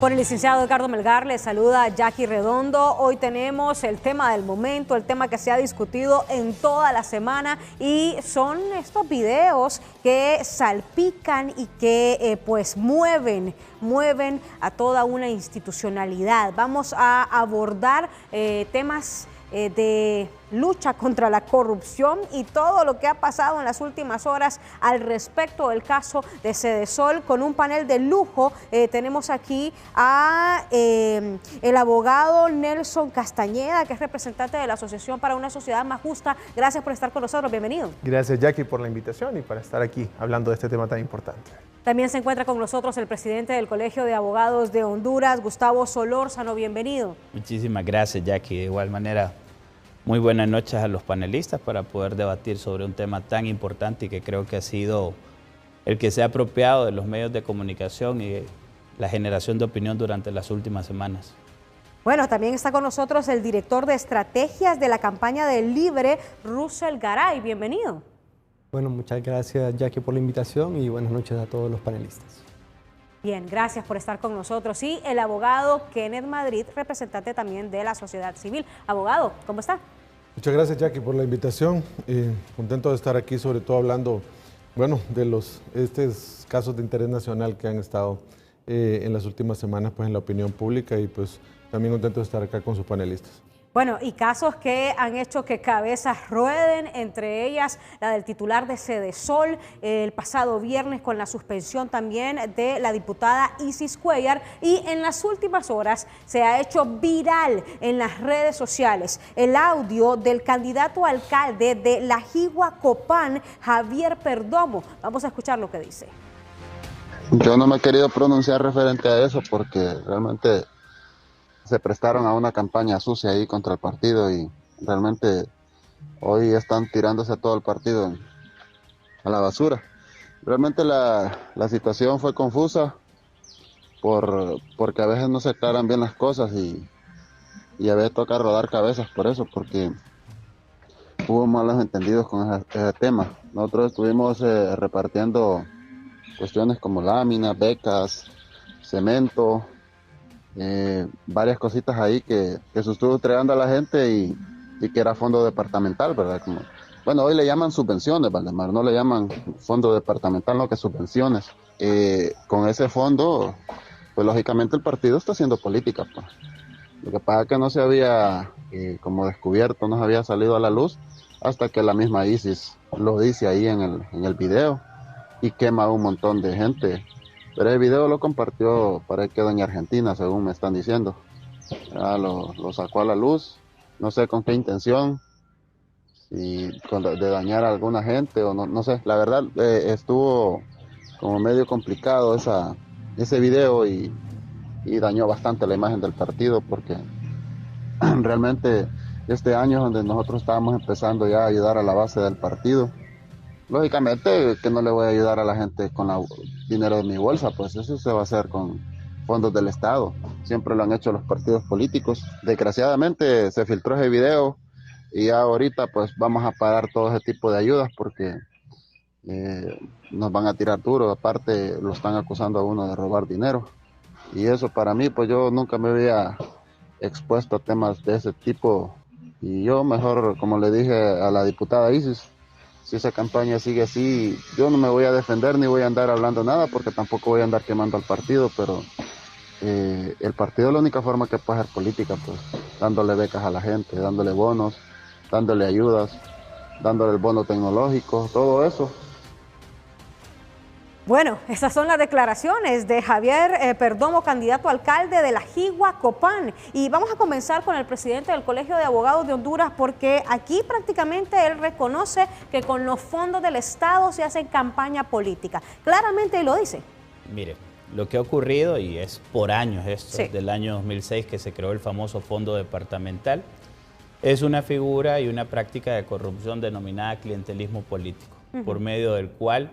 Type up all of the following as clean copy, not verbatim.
Por el licenciado Edgardo Melgar le saluda Jackie Redondo. Hoy tenemos el tema del momento, el tema que se ha discutido en toda la semana y son estos videos que salpican y que pues mueven a toda una institucionalidad. Vamos a abordar temas de lucha contra la corrupción y todo lo que ha pasado en las últimas horas al respecto del caso de Sedesol. Con un panel de lujo tenemos aquí a el abogado Nelson Castañeda, que es representante de la Asociación para una Sociedad Más Justa. Gracias por estar con nosotros, bienvenido. Gracias, Jackie, por la invitación y para estar aquí hablando de este tema tan importante. También se encuentra con nosotros el presidente del Colegio de Abogados de Honduras, Gustavo Solórzano, bienvenido. Muchísimas gracias, Jackie. De igual manera, muy buenas noches a los panelistas para poder debatir sobre un tema tan importante y que creo que ha sido el que se ha apropiado de los medios de comunicación y la generación de opinión durante las últimas semanas. Bueno, también está con nosotros el director de estrategias de la campaña de Libre, Russell Garay, bienvenido. Bueno, muchas gracias, Jackie, por la invitación y buenas noches a todos los panelistas. Bien, gracias por estar con nosotros. Y el abogado Kenneth Madrid, representante también de la sociedad civil. Abogado, ¿cómo está? Muchas gracias, Jackie, por la invitación. Contento de estar aquí, sobre todo hablando, bueno, de estos casos de interés nacional que han estado en las últimas semanas pues, en la opinión pública y pues también contento de estar acá con sus panelistas. Bueno, y casos que han hecho que cabezas rueden, entre ellas la del titular de Sedesol el pasado viernes con la suspensión también de la diputada Isis Cuellar, y en las últimas horas se ha hecho viral en las redes sociales el audio del candidato a alcalde de La Jigua Copán, Javier Perdomo. Vamos a escuchar lo que dice. Yo no me he querido pronunciar referente a eso porque realmente se prestaron a una campaña sucia ahí contra el partido y realmente hoy están tirándose a todo el partido a la basura. Realmente la situación fue confusa porque a veces no se aclaran bien las cosas y a veces toca rodar cabezas por eso, porque hubo malos entendidos con ese tema. Nosotros estuvimos repartiendo cuestiones como láminas, becas, cemento, varias cositas ahí que se estuvo entregando a la gente y que era fondo departamental, ¿verdad? Bueno, hoy le llaman subvenciones, Valdemar, no le llaman fondo departamental, no, que subvenciones. Con ese fondo, pues lógicamente el partido está haciendo política, pues. Lo que pasa es que no se había como descubierto, no se había salido a la luz hasta que la misma Isis lo dice ahí en el video y quema a un montón de gente. Pero el video lo compartió, parece que doña Argentina, según me están diciendo. Ya lo sacó a la luz, no sé con qué intención, si de dañar a alguna gente o no sé. La verdad estuvo como medio complicado ese video y dañó bastante la imagen del partido porque realmente este año es donde nosotros estábamos empezando ya a ayudar a la base del partido. Lógicamente que no le voy a ayudar a la gente con dinero de mi bolsa, pues eso se va a hacer con fondos del Estado. Siempre lo han hecho los partidos políticos. Desgraciadamente se filtró ese video y ya ahorita pues vamos a parar todo ese tipo de ayudas porque nos van a tirar duro. Aparte lo están acusando a uno de robar dinero. Y eso para mí, pues yo nunca me había expuesto a temas de ese tipo. Y yo mejor, como le dije a la diputada Isis, si esa campaña sigue así, yo no me voy a defender ni voy a andar hablando nada porque tampoco voy a andar quemando al partido, pero el partido es la única forma que puede hacer política, pues dándole becas a la gente, dándole bonos, dándole ayudas, dándole el bono tecnológico, todo eso. Bueno, esas son las declaraciones de Javier Perdomo, candidato a alcalde de La Jigua Copán. Y vamos a comenzar con el presidente del Colegio de Abogados de Honduras, porque aquí prácticamente él reconoce que con los fondos del Estado se hace campaña política. Claramente él lo dice. Mire, lo que ha ocurrido, y es por años esto, sí, desde el año 2006 que se creó el famoso fondo departamental, es una figura y una práctica de corrupción denominada clientelismo político, por medio del cual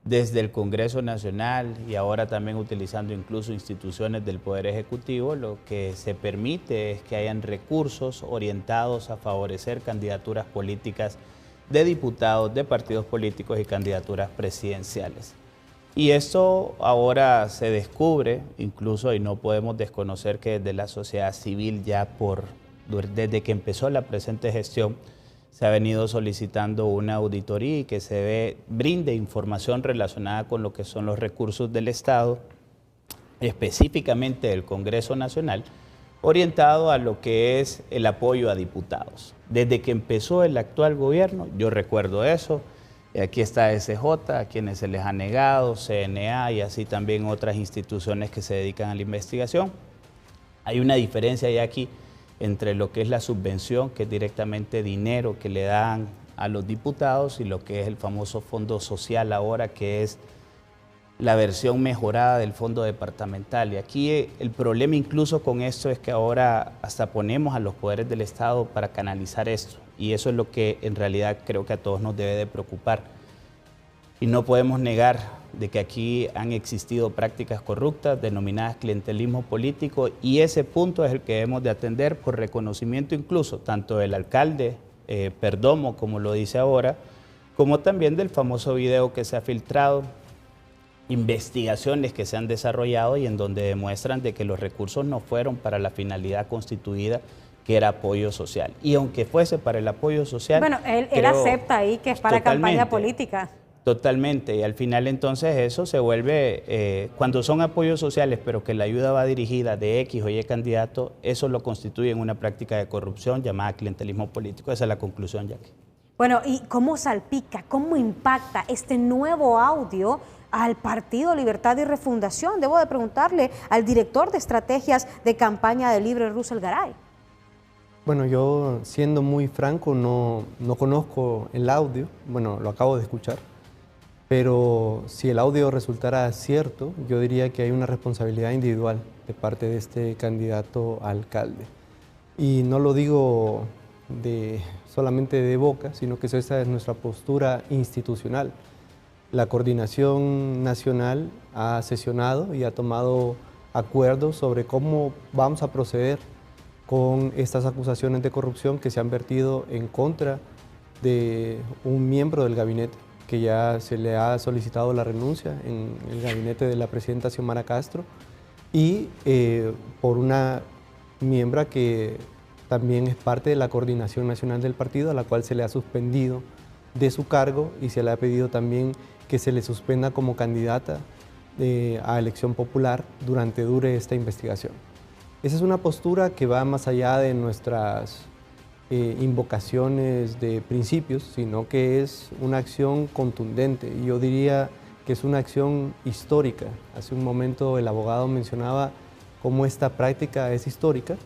desde el Congreso Nacional y ahora también utilizando incluso instituciones del Poder Ejecutivo, lo que se permite es que hayan recursos orientados a favorecer candidaturas políticas de diputados, de partidos políticos y candidaturas presidenciales. Y esto ahora se descubre, incluso, y no podemos desconocer que desde la sociedad civil ya desde que empezó la presente gestión, se ha venido solicitando una auditoría y que brinde información relacionada con lo que son los recursos del Estado, específicamente del Congreso Nacional, orientado a lo que es el apoyo a diputados. Desde que empezó el actual gobierno, yo recuerdo eso. Aquí está SJ, a quienes se les ha negado, CNA y así también otras instituciones que se dedican a la investigación. Hay una diferencia ya aquí entre lo que es la subvención, que es directamente dinero que le dan a los diputados, y lo que es el famoso fondo social ahora, que es la versión mejorada del fondo departamental. Y aquí el problema incluso con esto es que ahora hasta ponemos a los poderes del Estado para canalizar esto. Y eso es lo que en realidad creo que a todos nos debe de preocupar. Y no podemos negar de que aquí han existido prácticas corruptas denominadas clientelismo político, y ese punto es el que debemos de atender por reconocimiento incluso tanto del alcalde Perdomo, como lo dice ahora, como también del famoso video que se ha filtrado, investigaciones que se han desarrollado y en donde demuestran de que los recursos no fueron para la finalidad constituida, que era apoyo social. Y aunque fuese para el apoyo social... Bueno, él acepta ahí que es para campaña política. Totalmente, y al final entonces eso se vuelve, cuando son apoyos sociales, pero que la ayuda va dirigida de X o Y candidato, eso lo constituye en una práctica de corrupción llamada clientelismo político. Esa es la conclusión, Jackie. Bueno, ¿y cómo salpica, cómo impacta este nuevo audio al Partido Libertad y Refundación? Debo de preguntarle al director de estrategias de campaña de Libre, Russell Garay. Bueno, yo siendo muy franco no conozco el audio, bueno, lo acabo de escuchar, pero si el audio resultara cierto, yo diría que hay una responsabilidad individual de parte de este candidato a alcalde. Y no lo digo solamente de boca, sino que esa es nuestra postura institucional. La Coordinación Nacional ha sesionado y ha tomado acuerdos sobre cómo vamos a proceder con estas acusaciones de corrupción que se han vertido en contra de un miembro del gabinete, que ya se le ha solicitado la renuncia en el gabinete de la presidenta Xiomara Castro, y por una miembra que también es parte de la Coordinación Nacional del partido, a la cual se le ha suspendido de su cargo y se le ha pedido también que se le suspenda como candidata a elección popular durante dure esta investigación. Esa es una postura que va más allá de nuestras invocaciones de principios, sino que es una acción contundente, y yo diría que es una acción histórica. Hace un momento el abogado mencionaba cómo esta práctica es histórica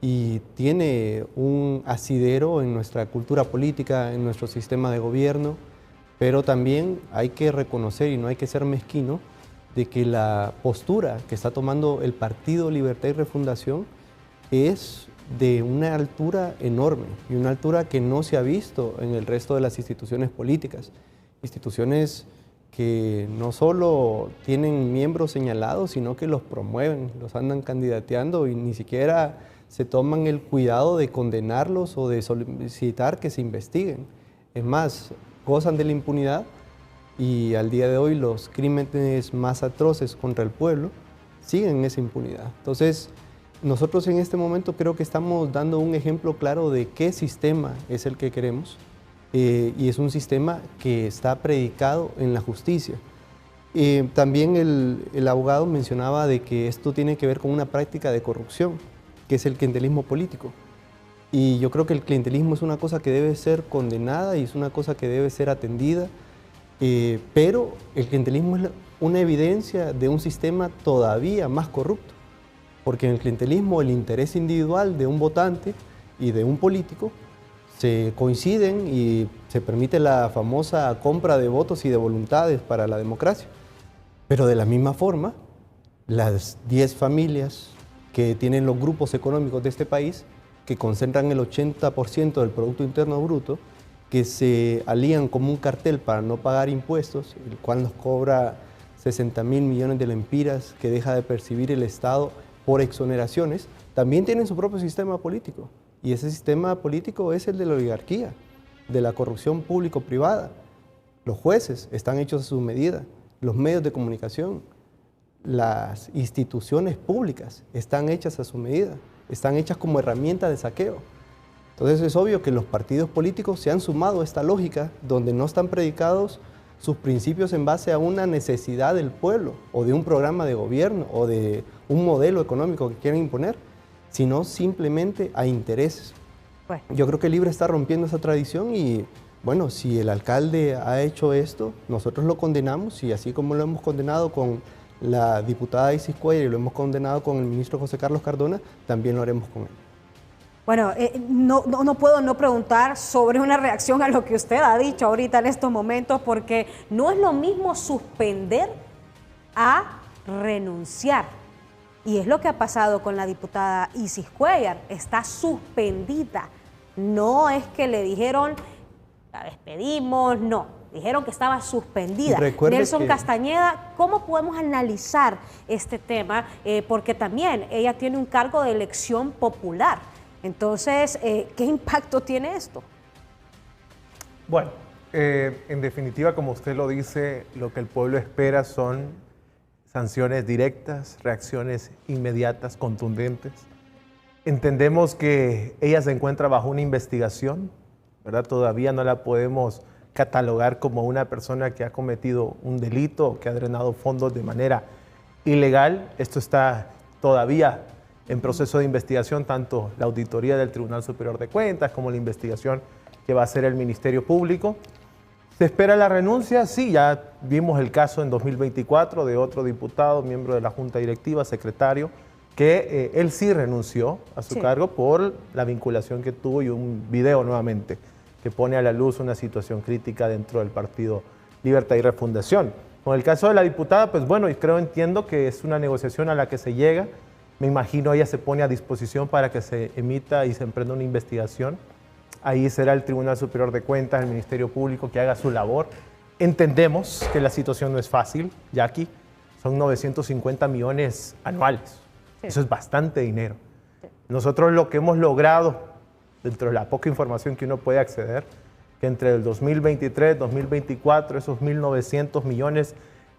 y tiene un asidero en nuestra cultura política, en nuestro sistema de gobierno, pero también hay que reconocer, y no hay que ser mezquino, de que la postura que está tomando el Partido Libertad y Refundación es de una altura enorme, y una altura que no se ha visto en el resto de las instituciones políticas. Instituciones que no solo tienen miembros señalados, sino que los promueven, los andan candidateando y ni siquiera se toman el cuidado de condenarlos o de solicitar que se investiguen. Es más, gozan de la impunidad, y al día de hoy los crímenes más atroces contra el pueblo siguen en esa impunidad. Entonces, nosotros en este momento creo que estamos dando un ejemplo claro de qué sistema es el que queremos, y es un sistema que está predicado en la justicia. También el abogado mencionaba de que esto tiene que ver con una práctica de corrupción, que es el clientelismo político. Y yo creo que el clientelismo es una cosa que debe ser condenada y es una cosa que debe ser atendida, pero el clientelismo es una evidencia de un sistema todavía más corrupto, porque en el clientelismo el interés individual de un votante y de un político se coinciden y se permite la famosa compra de votos y de voluntades para la democracia. Pero de la misma forma, las 10 familias que tienen los grupos económicos de este país, que concentran el 80% del Producto Interno Bruto, que se alían como un cartel para no pagar impuestos, el cual nos cobra 60.000 millones de lempiras que deja de percibir el Estado por exoneraciones, también tienen su propio sistema político. Y ese sistema político es el de la oligarquía, de la corrupción público-privada. Los jueces están hechos a su medida, los medios de comunicación, las instituciones públicas están hechas a su medida, están hechas como herramienta de saqueo. Entonces es obvio que los partidos políticos se han sumado a esta lógica donde no están predicados sus principios en base a una necesidad del pueblo o de un programa de gobierno o de un modelo económico que quieren imponer, sino simplemente a intereses. Bueno. Yo creo que Libre está rompiendo esa tradición y bueno, si el alcalde ha hecho esto, nosotros lo condenamos y así como lo hemos condenado con la diputada Isis Cuellar y lo hemos condenado con el ministro José Carlos Cardona, también lo haremos con él. Bueno, no puedo no preguntar sobre una reacción a lo que usted ha dicho ahorita en estos momentos, porque no es lo mismo suspender a renunciar. Y es lo que ha pasado con la diputada Isis Cuellar, está suspendida. No es que le dijeron, la despedimos, no. Dijeron que estaba suspendida. Nelson Castañeda, ¿cómo podemos analizar este tema? Porque también ella tiene un cargo de elección popular. Entonces, ¿qué impacto tiene esto? Bueno, en definitiva, como usted lo dice, lo que el pueblo espera son sanciones directas, reacciones inmediatas, contundentes. Entendemos que ella se encuentra bajo una investigación, ¿verdad? Todavía no la podemos catalogar como una persona que ha cometido un delito, que ha drenado fondos de manera ilegal. Esto está todavía en proceso de investigación, tanto la auditoría del Tribunal Superior de Cuentas como la investigación que va a hacer el Ministerio Público. ¿Se espera la renuncia? Sí, ya vimos el caso en 2024 de otro diputado, miembro de la Junta Directiva, secretario, que él sí renunció a su cargo por la vinculación que tuvo y un video nuevamente que pone a la luz una situación crítica dentro del Partido Libertad y Refundación. Con el caso de la diputada, pues bueno, entiendo que es una negociación a la que se llega. Me imagino ella se pone a disposición para que se emita y se emprenda una investigación. Ahí será el Tribunal Superior de Cuentas, el Ministerio Público que haga su labor. Entendemos que la situación no es fácil, Jackie. Son 950 millones anuales. Sí. Eso es bastante dinero. Sí. Nosotros lo que hemos logrado, dentro de la poca información que uno puede acceder, que entre el 2023 y 2024, esos 1.900 millones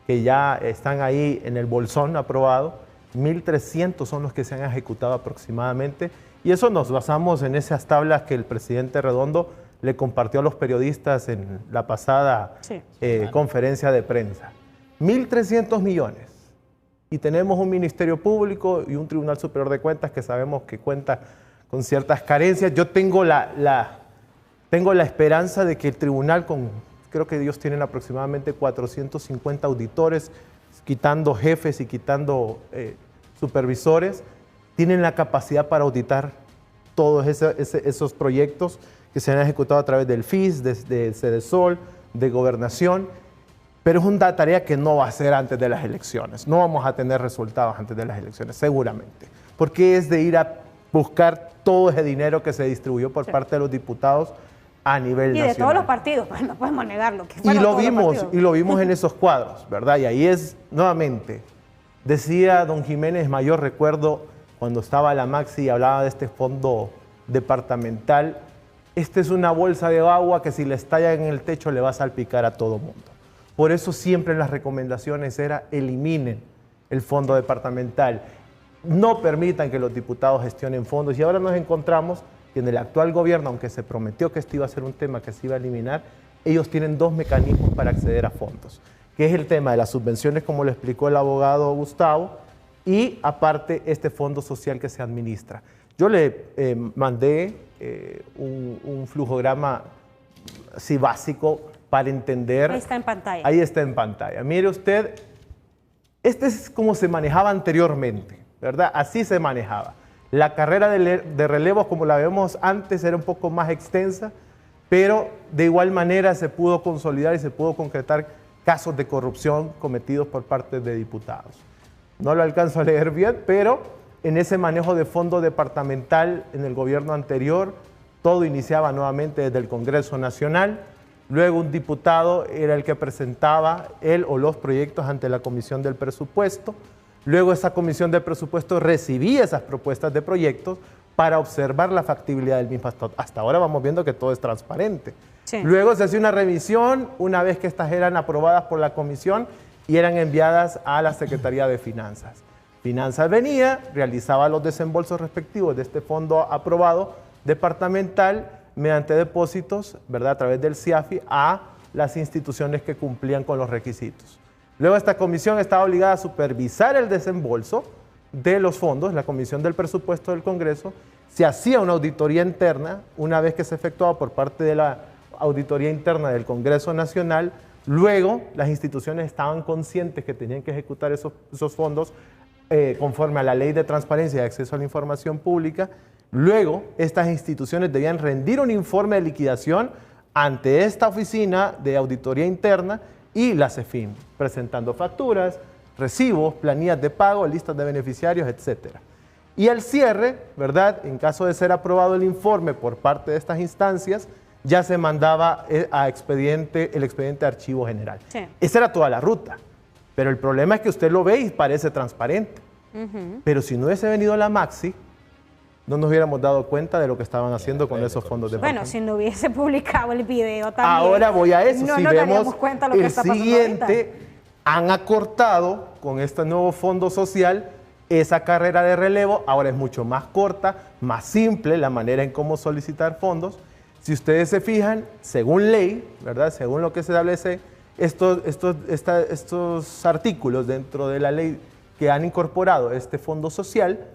que ya están ahí en el bolsón aprobado, 1.300 son los que se han ejecutado aproximadamente, y eso nos basamos en esas tablas que el presidente Redondo le compartió a los periodistas en la pasada conferencia de prensa. 1.300 millones. Y tenemos un Ministerio Público y un Tribunal Superior de Cuentas que sabemos que cuenta con ciertas carencias. Yo tengo la esperanza de que el tribunal, creo que ellos tienen aproximadamente 450 auditores, quitando jefes y quitando supervisores, tienen la capacidad para auditar todos esos proyectos que se han ejecutado a través del FIS, de Cedesol, de Gobernación, pero es una tarea que no va a ser antes de las elecciones. No vamos a tener resultados antes de las elecciones, seguramente, porque es de ir a buscar todo ese dinero que se distribuyó por parte de los diputados a nivel nacional. Y de todos los partidos, pues no podemos negarlo. Y lo vimos en esos cuadros, ¿verdad? Y ahí es, nuevamente, decía don Jiménez Mayor, recuerdo cuando estaba la Maxi y hablaba de este fondo departamental, esta es una bolsa de agua que si le estalla en el techo le va a salpicar a todo mundo. Por eso siempre en las recomendaciones era eliminen el fondo departamental, no permitan que los diputados gestionen fondos. Y ahora nos encontramos que en el actual gobierno, aunque se prometió que este iba a ser un tema que se iba a eliminar, ellos tienen dos mecanismos para acceder a fondos, que es el tema de las subvenciones, como lo explicó el abogado Gustavo, y aparte este fondo social que se administra. Yo le mandé un flujograma así básico para entender. Ahí está en pantalla. Ahí está en pantalla. Mire usted, este es como se manejaba anteriormente, ¿verdad? Así se manejaba. La carrera de relevos, como la vemos antes, era un poco más extensa, pero de igual manera se pudo consolidar y se pudo concretar casos de corrupción cometidos por parte de diputados. No lo alcanzo a leer bien, pero en ese manejo de fondo departamental en el gobierno anterior, todo iniciaba nuevamente desde el Congreso Nacional. Luego un diputado era el que presentaba él o los proyectos ante la Comisión del Presupuesto. Luego esa Comisión del Presupuesto recibía esas propuestas de proyectos para observar la factibilidad del mismo. Hasta ahora vamos viendo que todo es transparente. Sí. Luego se hacía una revisión, una vez que estas eran aprobadas por la Comisión, y eran enviadas a la Secretaría de Finanzas. Finanzas venía, realizaba los desembolsos respectivos de este fondo aprobado departamental mediante depósitos, ¿verdad?, a través del CIAFI a las instituciones que cumplían con los requisitos. Luego esta comisión estaba obligada a supervisar el desembolso de los fondos, la Comisión del Presupuesto del Congreso. Se hacía una auditoría interna una vez que se efectuaba por parte de la auditoría interna del Congreso Nacional. Luego las instituciones estaban conscientes que tenían que ejecutar esos fondos conforme a la Ley de Transparencia y Acceso a la Información Pública. Luego, estas instituciones debían rendir un informe de liquidación ante esta oficina de auditoría interna y la CEFIN, presentando facturas, recibos, planillas de pago, listas de beneficiarios, etc. Y al cierre, ¿verdad?, en caso de ser aprobado el informe por parte de estas instancias, ya se mandaba el expediente de archivo general. Sí. Esa era toda la ruta. Pero el problema es que usted lo ve y parece transparente. Pero si no hubiese venido la Maxi, no nos hubiéramos dado cuenta de lo que estaban haciendo con esos fondos de Bueno, si no hubiese publicado el video también. Ahora voy a eso. No si nos vemos daríamos cuenta de lo que está pasando siguiente, han acortado con este nuevo fondo social esa carrera de relevo. Ahora es mucho más corta, más simple la manera en cómo solicitar fondos. Si ustedes se fijan, según ley, ¿verdad?, según lo que se establece, estos artículos dentro de la ley que han incorporado este fondo social,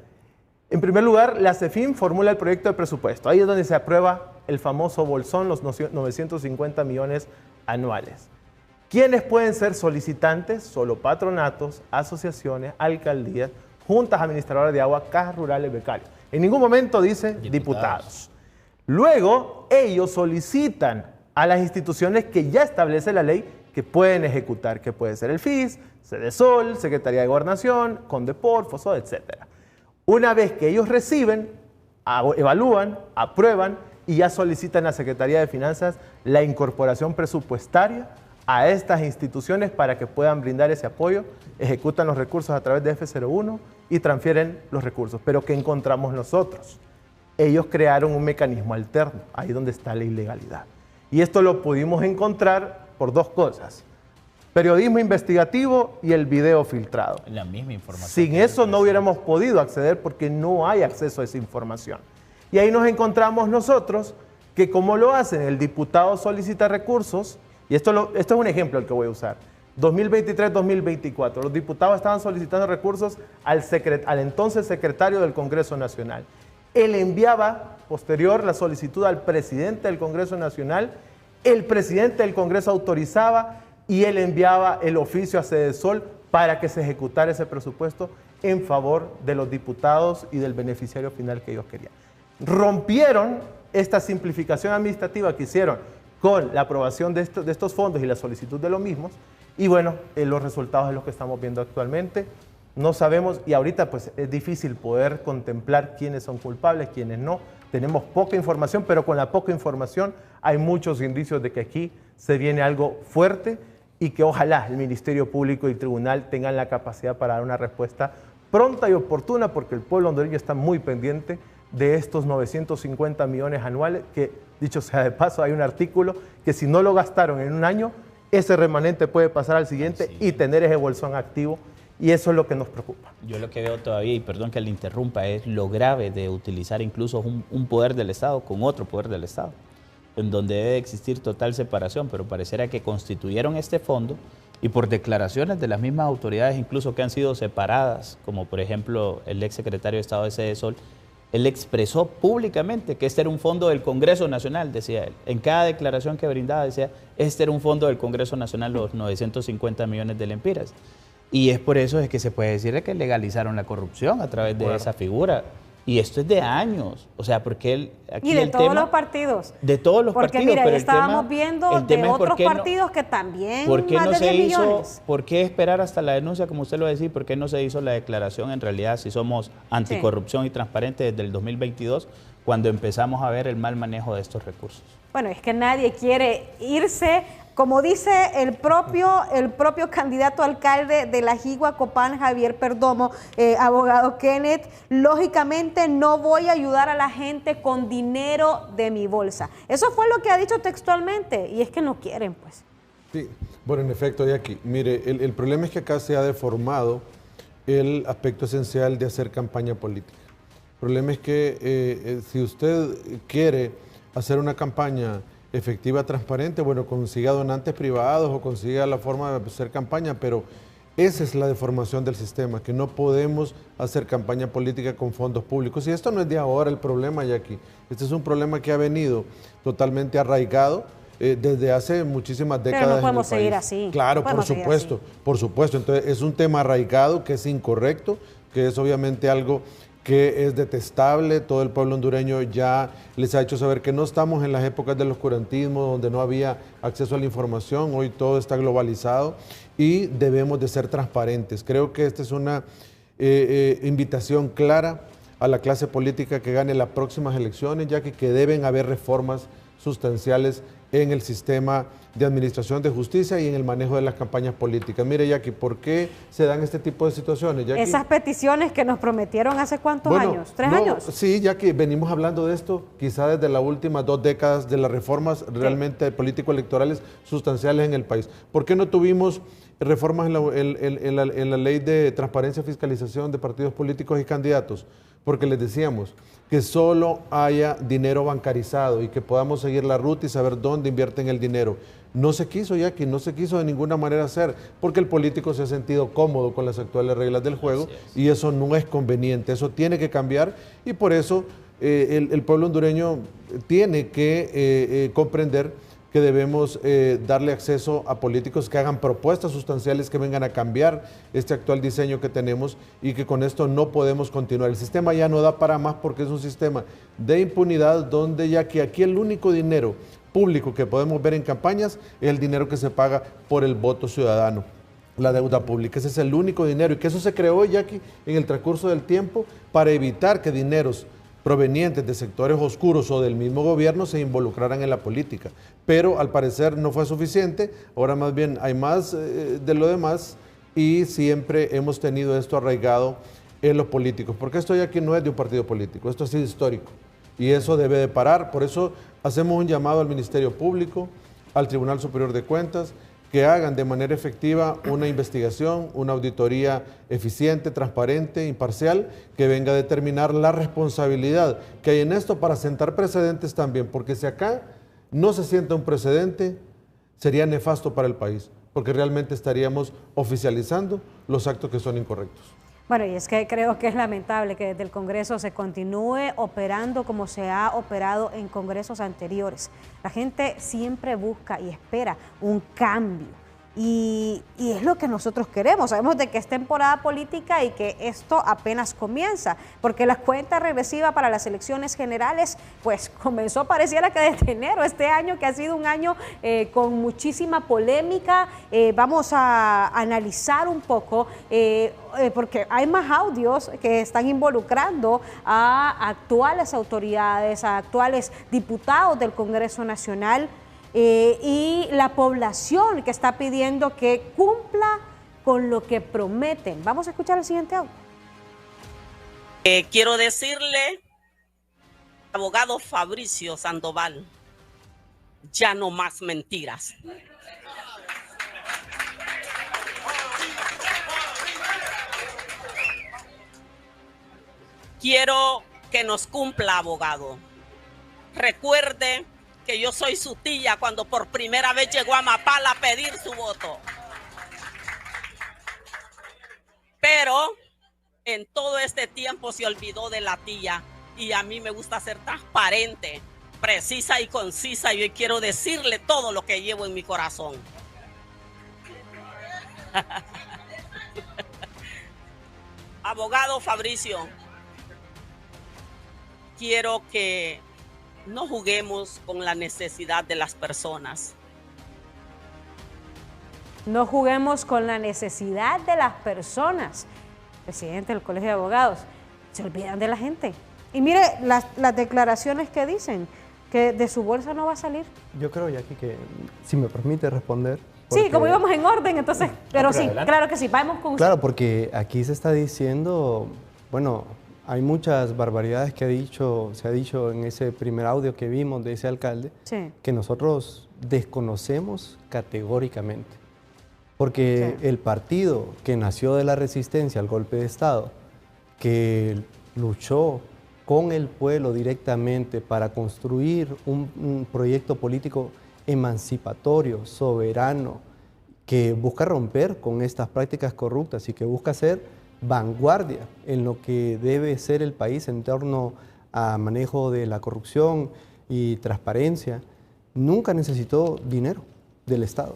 en primer lugar, la CEFIN formula el proyecto de presupuesto. Ahí es donde se aprueba el famoso bolsón, los 950 millones anuales. ¿Quiénes pueden ser solicitantes? Solo patronatos, asociaciones, alcaldías, juntas administradoras de agua, cajas rurales, becarios. En ningún momento dice diputados. Luego, ellos solicitan a las instituciones que ya establece la ley que pueden ejecutar, que puede ser el FIS, Sedesol, Secretaría de Gobernación, Condepor, FOSO, etc. Una vez que ellos reciben, evalúan, aprueban y ya solicitan a la Secretaría de Finanzas la incorporación presupuestaria a estas instituciones para que puedan brindar ese apoyo, ejecutan los recursos a través de F01 y transfieren los recursos. Pero ¿qué encontramos nosotros? Ellos crearon un mecanismo alterno, ahí donde está la ilegalidad. Y esto lo pudimos encontrar por dos cosas: periodismo investigativo y el video filtrado. La misma información. Sin eso no hubiéramos podido acceder porque no hay acceso a esa información. Y ahí nos encontramos nosotros que, como lo hacen, el diputado solicita recursos, y esto es un ejemplo el que voy a usar, 2023-2024, los diputados estaban solicitando recursos al entonces secretario del Congreso Nacional. Él enviaba posterior la solicitud al presidente del Congreso Nacional, el presidente del Congreso autorizaba y él enviaba el oficio a Sedesol para que se ejecutara ese presupuesto en favor de los diputados y del beneficiario final que ellos querían. Rompieron esta simplificación administrativa que hicieron con la aprobación de estos fondos y la solicitud de los mismos, y bueno, los resultados de los que estamos viendo actualmente. No sabemos, y ahorita pues es difícil poder contemplar quiénes son culpables, quiénes no. Tenemos poca información, pero con la poca información hay muchos indicios de que aquí se viene algo fuerte y que ojalá el Ministerio Público y el Tribunal tengan la capacidad para dar una respuesta pronta y oportuna, porque el pueblo hondureño está muy pendiente de estos 950 millones anuales, que dicho sea de paso, hay un artículo que si no lo gastaron en un año, ese remanente puede pasar al siguiente y tener ese bolsón activo. Y eso es lo que nos preocupa. Yo lo que veo todavía, y perdón que le interrumpa, es lo grave de utilizar incluso un poder del Estado con otro poder del Estado, en donde debe existir total separación, pero pareciera que constituyeron este fondo y por declaraciones de las mismas autoridades, incluso que han sido separadas, como por ejemplo el ex secretario de Estado de Sedesol, él expresó públicamente que este era un fondo del Congreso Nacional, decía él. En cada declaración que brindaba decía, este era un fondo del Congreso Nacional, los 950 millones de lempiras. Y es por eso es que se puede decir que legalizaron la corrupción a través de esa figura. Y esto es de años. O sea, porque él... Aquí y de el todos tema, los partidos. De todos los partidos. Porque mira, pero estábamos viendo de otros partidos que también ¿por qué más no de se 10 hizo, millones. ¿Por qué esperar hasta la denuncia, como usted lo decía? ¿Por qué no se hizo la declaración en realidad si somos anticorrupción y transparente desde el 2022, cuando empezamos a ver el mal manejo de estos recursos? Bueno, es que nadie quiere irse, como dice el propio candidato alcalde de La Jigua, Copán, Javier Perdomo, abogado Kenneth, lógicamente no voy a ayudar a la gente con dinero de mi bolsa. Eso fue lo que ha dicho textualmente, y es que no quieren, pues. Sí, bueno, en efecto, Jackie, mire, el problema es que acá se ha deformado el aspecto esencial de hacer campaña política. El problema es que si usted quiere hacer una campaña efectiva, transparente, bueno, consiga donantes privados o consiga la forma de hacer campaña, pero esa es la deformación del sistema, que no podemos hacer campaña política con fondos públicos. Y esto no es de ahora el problema, Jackie. Este es un problema que ha venido totalmente arraigado desde hace muchísimas décadas. Pero no podemos en el seguir país. así. Claro, No por podemos seguir supuesto, por supuesto. Entonces es un tema arraigado que es incorrecto, que es obviamente algo que es detestable. Todo el pueblo hondureño ya les ha hecho saber que no estamos en las épocas del oscurantismo, donde no había acceso a la información. Hoy todo está globalizado y debemos de ser transparentes. Creo que esta es una invitación clara a la clase política que gane las próximas elecciones, ya que deben haber reformas sustanciales en el sistema de administración de justicia y en el manejo de las campañas políticas. Mire, Jackie, ¿por qué se dan este tipo de situaciones, Jackie? Esas peticiones que nos prometieron hace cuántos años, ¿3 años? Sí, Jackie, venimos hablando de esto quizá desde las últimas 2 décadas de las reformas realmente político-electorales sustanciales en el país. ¿Por qué no tuvimos reformas en la ley de transparencia y fiscalización de partidos políticos y candidatos? Porque les decíamos que solo haya dinero bancarizado y que podamos seguir la ruta y saber dónde invierten el dinero. No se quiso, Jackie, no se quiso de ninguna manera hacer, porque el político se ha sentido cómodo con las actuales reglas del juego y eso no es conveniente, eso tiene que cambiar y por eso el pueblo hondureño tiene que comprender que debemos darle acceso a políticos que hagan propuestas sustanciales que vengan a cambiar este actual diseño que tenemos y que con esto no podemos continuar. El sistema ya no da para más porque es un sistema de impunidad donde ya que aquí el único dinero público que podemos ver en campañas es el dinero que se paga por el voto ciudadano, la deuda pública. Ese es el único dinero y que eso se creó, Jackie, en el transcurso del tiempo para evitar que dineros provenientes de sectores oscuros o del mismo gobierno se involucraran en la política. Pero al parecer no fue suficiente, ahora más bien hay más de lo demás y siempre hemos tenido esto arraigado en los políticos, porque esto ya aquí no es de un partido político, esto ha sido histórico y eso debe de parar. Por eso hacemos un llamado al Ministerio Público, al Tribunal Superior de Cuentas, que hagan de manera efectiva una investigación, una auditoría eficiente, transparente, imparcial, que venga a determinar la responsabilidad que hay en esto para sentar precedentes también, porque si acá no se sienta un precedente, sería nefasto para el país, porque realmente estaríamos oficializando los actos que son incorrectos. Bueno, y es que creo que es lamentable que desde el Congreso se continúe operando como se ha operado en congresos anteriores. La gente siempre busca y espera un cambio. Y es lo que nosotros queremos. Sabemos de que es temporada política y que esto apenas comienza, porque la cuenta regresiva para las elecciones generales pues comenzó, pareciera que desde enero, este año que ha sido un año con muchísima polémica. Vamos a analizar un poco, porque hay más audios que están involucrando a actuales autoridades, a actuales diputados del Congreso Nacional, y la población que está pidiendo que cumpla con lo que prometen. Vamos a escuchar el siguiente audio. Quiero decirle, abogado Fabricio Sandoval, ya no más mentiras. Quiero que nos cumpla, abogado. Recuerde que yo soy su tía cuando por primera vez llegó a Mapala a pedir su voto. Pero en todo este tiempo se olvidó de la tía y a mí me gusta ser transparente, precisa y concisa y hoy quiero decirle todo lo que llevo en mi corazón. Abogado Fabricio, quiero que no juguemos con la necesidad de las personas. No juguemos con la necesidad de las personas. Presidente del Colegio de Abogados, se olvidan de la gente. Y mire las declaraciones que dicen, que de su bolsa no va a salir. Yo creo, Jackie, que si me permite responder. Sí, como íbamos en orden, entonces, pero sí, adelante. claro que sí, vamos con usted. Claro, porque aquí se está diciendo, bueno, hay muchas barbaridades que se ha dicho en ese primer audio que vimos de ese alcalde, Sí. que nosotros desconocemos categóricamente. Porque el partido que nació de la resistencia al golpe de Estado, que luchó con el pueblo directamente para construir un proyecto político emancipatorio, soberano, que busca romper con estas prácticas corruptas y que busca ser vanguardia en lo que debe ser el país en torno a manejo de la corrupción y transparencia, nunca necesitó dinero del Estado.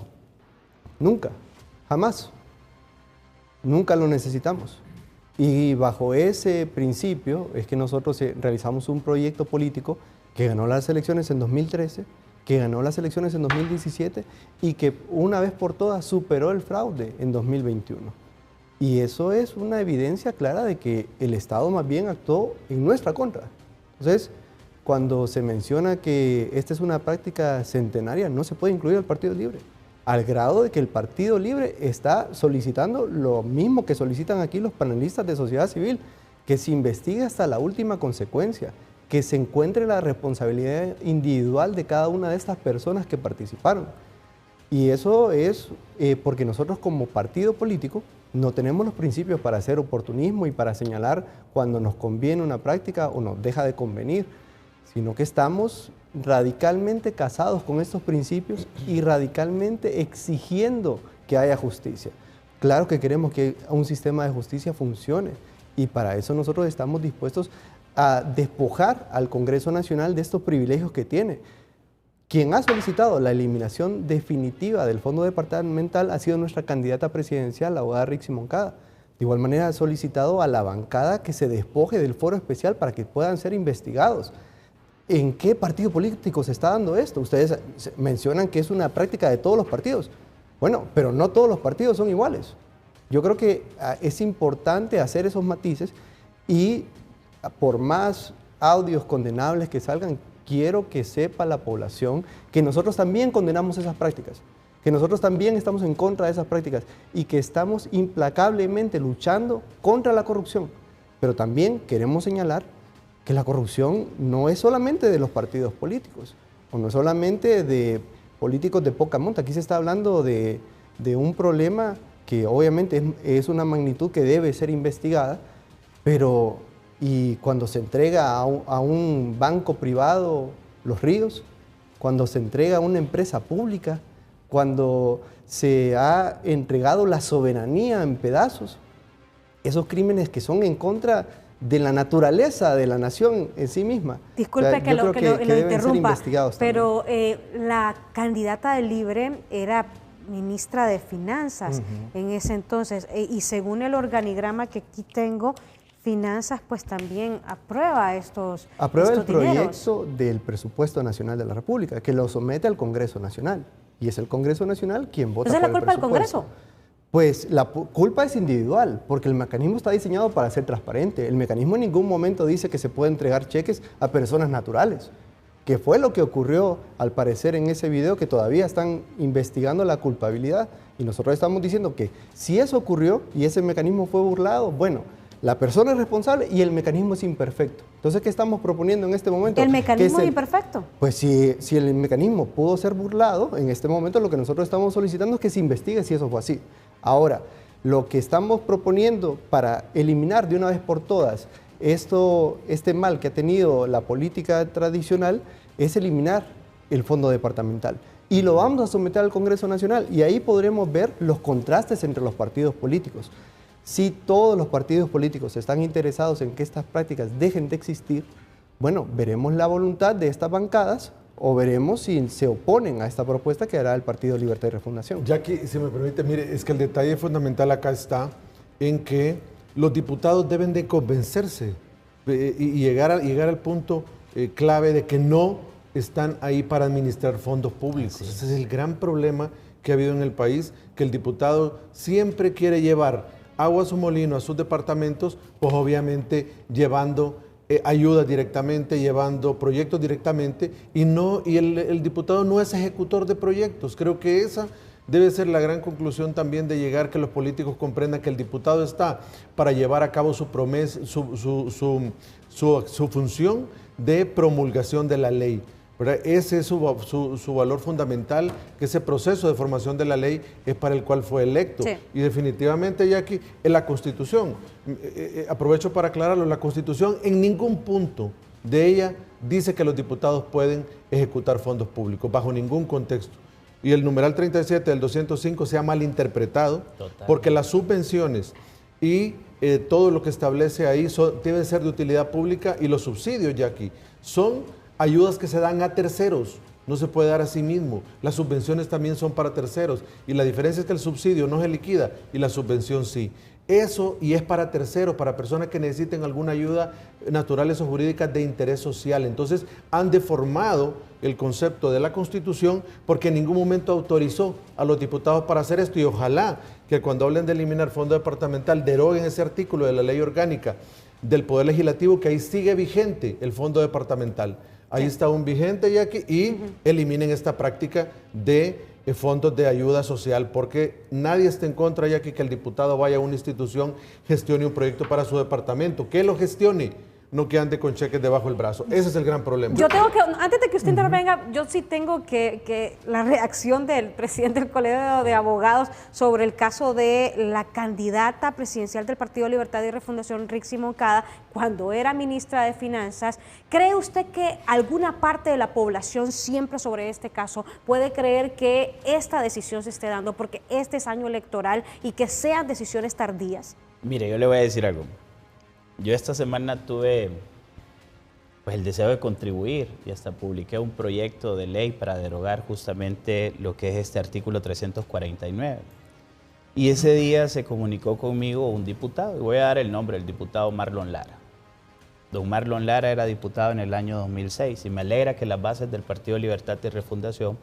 Nunca, jamás. Nunca lo necesitamos. Y bajo ese principio es que nosotros realizamos un proyecto político que ganó las elecciones en 2013, que ganó las elecciones en 2017 y que una vez por todas superó el fraude en 2021. Y eso es una evidencia clara de que el Estado más bien actuó en nuestra contra. Entonces, cuando se menciona que esta es una práctica centenaria, no se puede incluir al Partido Libre, al grado de que el Partido Libre está solicitando lo mismo que solicitan aquí los panelistas de sociedad civil, que se investigue hasta la última consecuencia, que se encuentre la responsabilidad individual de cada una de estas personas que participaron. Y eso es porque nosotros como partido político no tenemos los principios para hacer oportunismo y para señalar cuando nos conviene una práctica o nos deja de convenir, sino que estamos radicalmente casados con estos principios y radicalmente exigiendo que haya justicia. Claro que queremos que un sistema de justicia funcione y para eso nosotros estamos dispuestos a despojar al Congreso Nacional de estos privilegios que tiene. Quien ha solicitado la eliminación definitiva del fondo departamental ha sido nuestra candidata presidencial, la abogada Rixi Moncada. De igual manera ha solicitado a la bancada que se despoje del foro especial para que puedan ser investigados. ¿En qué partido político se está dando esto? Ustedes mencionan que es una práctica de todos los partidos. Bueno, pero no todos los partidos son iguales. Yo creo que es importante hacer esos matices y por más audios condenables que salgan, quiero que sepa la población que nosotros también condenamos esas prácticas, que nosotros también estamos en contra de esas prácticas y que estamos implacablemente luchando contra la corrupción. Pero también queremos señalar que la corrupción no es solamente de los partidos políticos, o no es solamente de políticos de poca monta. Aquí se está hablando de un problema que obviamente es una magnitud que debe ser investigada, pero y cuando se entrega a un banco privado los ríos, cuando se entrega a una empresa pública, cuando se ha entregado la soberanía en pedazos, esos crímenes que son en contra de la naturaleza de la nación en sí misma. Disculpe, o sea, que lo interrumpa, pero la candidata de Libre era ministra de Finanzas en ese entonces, y según el organigrama que aquí tengo, Finanzas pues también aprueba estos el dineros. Proyecto del Presupuesto Nacional de la República, que lo somete al Congreso Nacional, y es el Congreso Nacional quien vota por el presupuesto. ¿Es la culpa del Congreso? Pues la culpa es individual, porque el mecanismo está diseñado para ser transparente. El mecanismo en ningún momento dice que se puede entregar cheques a personas naturales, que fue lo que ocurrió al parecer en ese video, que todavía están investigando la culpabilidad. Y nosotros estamos diciendo que si eso ocurrió y ese mecanismo fue burlado, bueno, la persona es responsable y el mecanismo es imperfecto. Entonces, ¿qué estamos proponiendo en este momento? ¿El mecanismo es imperfecto? Pues si el mecanismo pudo ser burlado, en este momento lo que nosotros estamos solicitando es que se investigue si eso fue así. Ahora, lo que estamos proponiendo para eliminar de una vez por todas este mal que ha tenido la política tradicional es eliminar el fondo departamental. Y lo vamos a someter al Congreso Nacional y ahí podremos ver los contrastes entre los partidos políticos. Si todos los partidos políticos están interesados en que estas prácticas dejen de existir, bueno, veremos la voluntad de estas bancadas o veremos si se oponen a esta propuesta que hará el Partido Libertad y Refundación. Jackie, si me permite, mire, es que el detalle fundamental acá está en que los diputados deben de convencerse y llegar al punto clave de que no están ahí para administrar fondos públicos. Sí. Ese es el gran problema que ha habido en el país, que el diputado siempre quiere llevar agua a su molino, a sus departamentos, pues obviamente llevando ayuda directamente, llevando proyectos directamente, y el diputado no es ejecutor de proyectos. Creo que esa debe ser la gran conclusión también de llegar, que los políticos comprendan que el diputado está para llevar a cabo su promesa, su función de promulgación de la ley. ¿verdad? Ese es su valor fundamental, que ese proceso de formación de la ley es para el cual fue electo. Sí. Y definitivamente, Jackie, en la Constitución, aprovecho para aclararlo, la Constitución en ningún punto de ella dice que los diputados pueden ejecutar fondos públicos, bajo ningún contexto. Y el numeral 37 del 205 se ha malinterpretado, porque las subvenciones y todo lo que establece ahí deben ser de utilidad pública, y los subsidios, Jackie, son ayudas que se dan a terceros, no se puede dar a sí mismo. Las subvenciones también son para terceros, y la diferencia es que el subsidio no se liquida y la subvención sí. Eso, y es para terceros, para personas que necesiten alguna ayuda naturales o jurídicas de interés social. Entonces han deformado el concepto de la Constitución, porque en ningún momento autorizó a los diputados para hacer esto, y ojalá que cuando hablen de eliminar fondo departamental deroguen ese artículo de la ley orgánica del Poder Legislativo, que ahí sigue vigente el fondo departamental. Ahí está un vigente, Jackie, y eliminen esta práctica de fondos de ayuda social, porque nadie está en contra, Jackie, que el diputado vaya a una institución, gestione un proyecto para su departamento, que lo gestione, no que ande con cheques debajo del brazo. Ese es el gran problema. Yo tengo que, antes de que usted intervenga, yo sí tengo que la reacción del presidente del Colegio de Abogados sobre el caso de la candidata presidencial del Partido Libertad y Refundación, Rixi Moncada, cuando era ministra de Finanzas. ¿Cree usted que alguna parte de la población siempre sobre este caso puede creer que esta decisión se esté dando porque este es año electoral y que sean decisiones tardías? Mire, yo le voy a decir algo. Yo esta semana tuve pues, el deseo de contribuir y hasta publiqué un proyecto de ley para derogar justamente lo que es este artículo 349. Y ese día se comunicó conmigo un diputado, y voy a dar el nombre, el diputado Marlon Lara. Don Marlon Lara era diputado en el año 2006, y me alegra que las bases del Partido Libertad y Refundación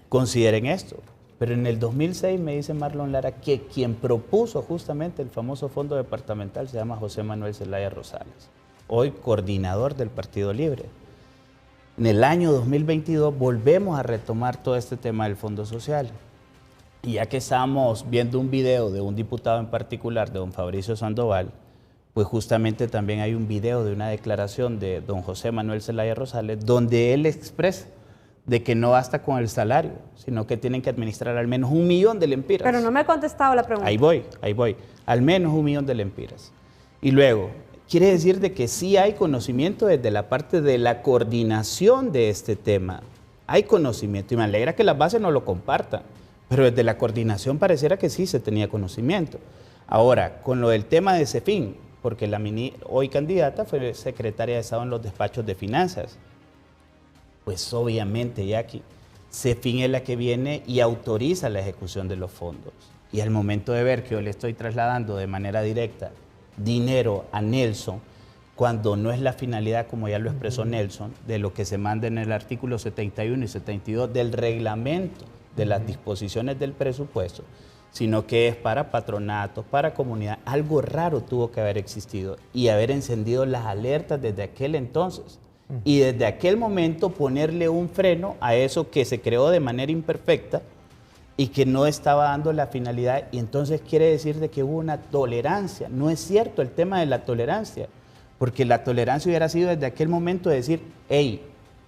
consideren esto. Pero en el 2006 me dice Marlon Lara que quien propuso justamente el famoso fondo departamental se llama José Manuel Zelaya Rosales, hoy coordinador del Partido Libre. En el año 2022 volvemos a retomar todo este tema del Fondo Social. Y ya que estábamos viendo un video de un diputado en particular, de don Fabricio Sandoval, pues justamente también hay un video de una declaración de don José Manuel Zelaya Rosales, donde él expresa de que no basta con el salario, sino que tienen que administrar al menos 1 millón de lempiras. Pero no me ha contestado la pregunta. Ahí voy. Al menos 1 millón de lempiras. Y luego, quiere decir de que sí hay conocimiento desde la parte de la coordinación de este tema. Hay conocimiento, y me alegra que las bases no lo compartan, pero desde la coordinación pareciera que sí se tenía conocimiento. Ahora, con lo del tema de CEFIN, porque la hoy candidata fue secretaria de Estado en los despachos de finanzas. Pues obviamente, Jackie, CEFIN es la que viene y autoriza la ejecución de los fondos. Y al momento de ver que yo le estoy trasladando de manera directa dinero a Nelson, cuando no es la finalidad, como ya lo expresó Nelson, de lo que se manda en el artículo 71 y 72 del reglamento de las disposiciones del presupuesto, sino que es para patronatos, para comunidad. Algo raro tuvo que haber existido y haber encendido las alertas desde aquel entonces. Y desde aquel momento ponerle un freno a eso que se creó de manera imperfecta y que no estaba dando la finalidad, y entonces quiere decir de que hubo una tolerancia. No es cierto el tema de la tolerancia, porque la tolerancia hubiera sido desde aquel momento de decir, hey,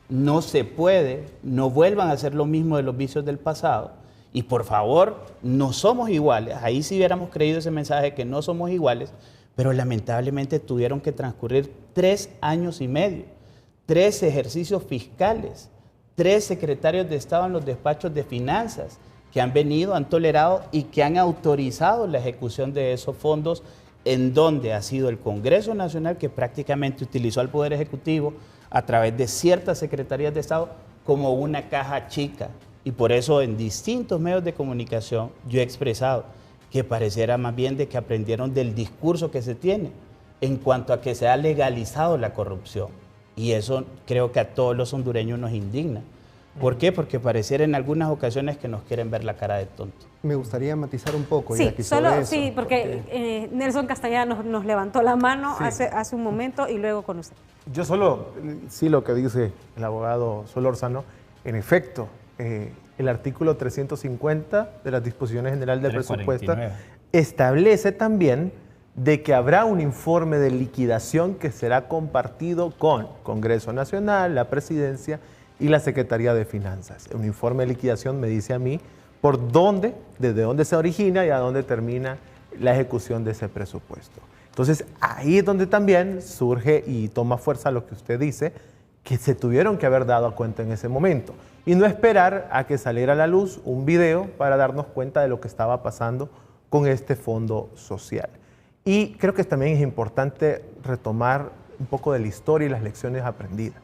no se puede, no vuelvan a hacer lo mismo de los vicios del pasado, y por favor, no somos iguales. Ahí sí hubiéramos creído ese mensaje de que no somos iguales, pero lamentablemente tuvieron que transcurrir 3 años y medio. 3 ejercicios fiscales, 3 secretarios de Estado en los despachos de finanzas que han venido, han tolerado y que han autorizado la ejecución de esos fondos, en donde ha sido el Congreso Nacional que prácticamente utilizó al Poder Ejecutivo a través de ciertas secretarías de Estado como una caja chica. Y por eso en distintos medios de comunicación yo he expresado que pareciera más bien de que aprendieron del discurso que se tiene en cuanto a que se ha legalizado la corrupción. Y eso creo que a todos los hondureños nos indigna. ¿Por qué? Porque pareciera en algunas ocasiones que nos quieren ver la cara de tonto. Me gustaría matizar un poco. Sí, Jackie, solo sobre eso, sí, porque Nelson Castañeda nos levantó la mano hace un momento, y luego con usted. Yo solo, sí, lo que dice el abogado Solórzano, en efecto, el artículo 350 de las disposiciones generales del presupuesto establece también de que habrá un informe de liquidación que será compartido con Congreso Nacional, la Presidencia y la Secretaría de Finanzas. Un informe de liquidación me dice a mí desde dónde se origina y a dónde termina la ejecución de ese presupuesto. Entonces, ahí es donde también surge y toma fuerza lo que usted dice, que se tuvieron que haber dado cuenta en ese momento y no esperar a que saliera a la luz un video para darnos cuenta de lo que estaba pasando con este fondo social. Y creo que también es importante retomar un poco de la historia y las lecciones aprendidas.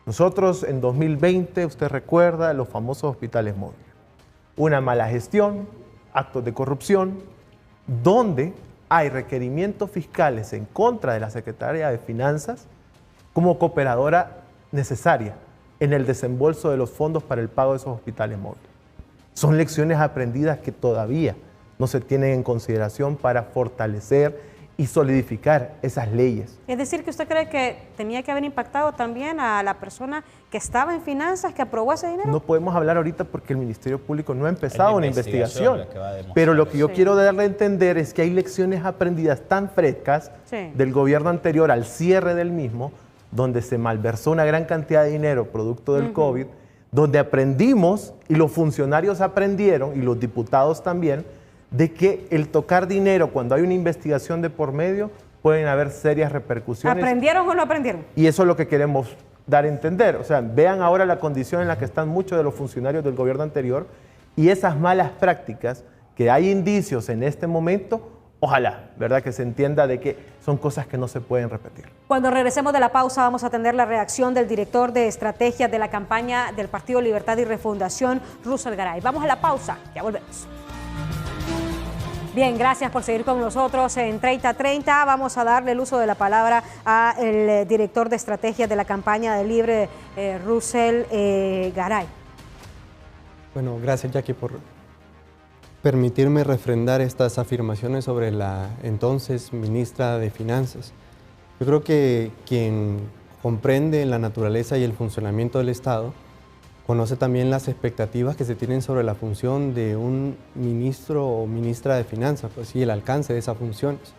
Nosotros en 2020, usted recuerda, los famosos hospitales móviles. Una mala gestión, actos de corrupción, donde hay requerimientos fiscales en contra de la Secretaría de Finanzas como cooperadora necesaria en el desembolso de los fondos para el pago de esos hospitales móviles. Son lecciones aprendidas que todavía no se tienen en consideración para fortalecer y solidificar esas leyes. Es decir, que usted cree que tenía que haber impactado también a la persona que estaba en finanzas, que aprobó ese dinero. No podemos hablar ahorita porque el Ministerio Público no ha empezado una investigación. La Pero lo que yo quiero darle a entender es que hay lecciones aprendidas tan frescas del gobierno anterior al cierre del mismo, donde se malversó una gran cantidad de dinero producto del COVID, donde aprendimos y los funcionarios aprendieron y los diputados también, de que el tocar dinero cuando hay una investigación de por medio pueden haber serias repercusiones. ¿Aprendieron o no aprendieron? Y eso es lo que queremos dar a entender. O sea, vean ahora la condición en la que están muchos de los funcionarios del gobierno anterior y esas malas prácticas que hay indicios en este momento, ojalá, ¿verdad? Que se entienda de que son cosas que no se pueden repetir. Cuando regresemos de la pausa vamos a atender la reacción del director de estrategias de la campaña del Partido Libertad y Refundación, Russell Garay. Vamos a la pausa, ya volvemos. Bien, gracias por seguir con nosotros en 3030. Vamos a darle el uso de la palabra al director de estrategias de la campaña de Libre, Russell Garay. Bueno, gracias Jackie por permitirme refrendar estas afirmaciones sobre la entonces ministra de Finanzas. Yo creo que quien comprende la naturaleza y el funcionamiento del Estado conoce también las expectativas que se tienen sobre la función de un ministro o ministra de Finanzas, pues, y el alcance de esas funciones.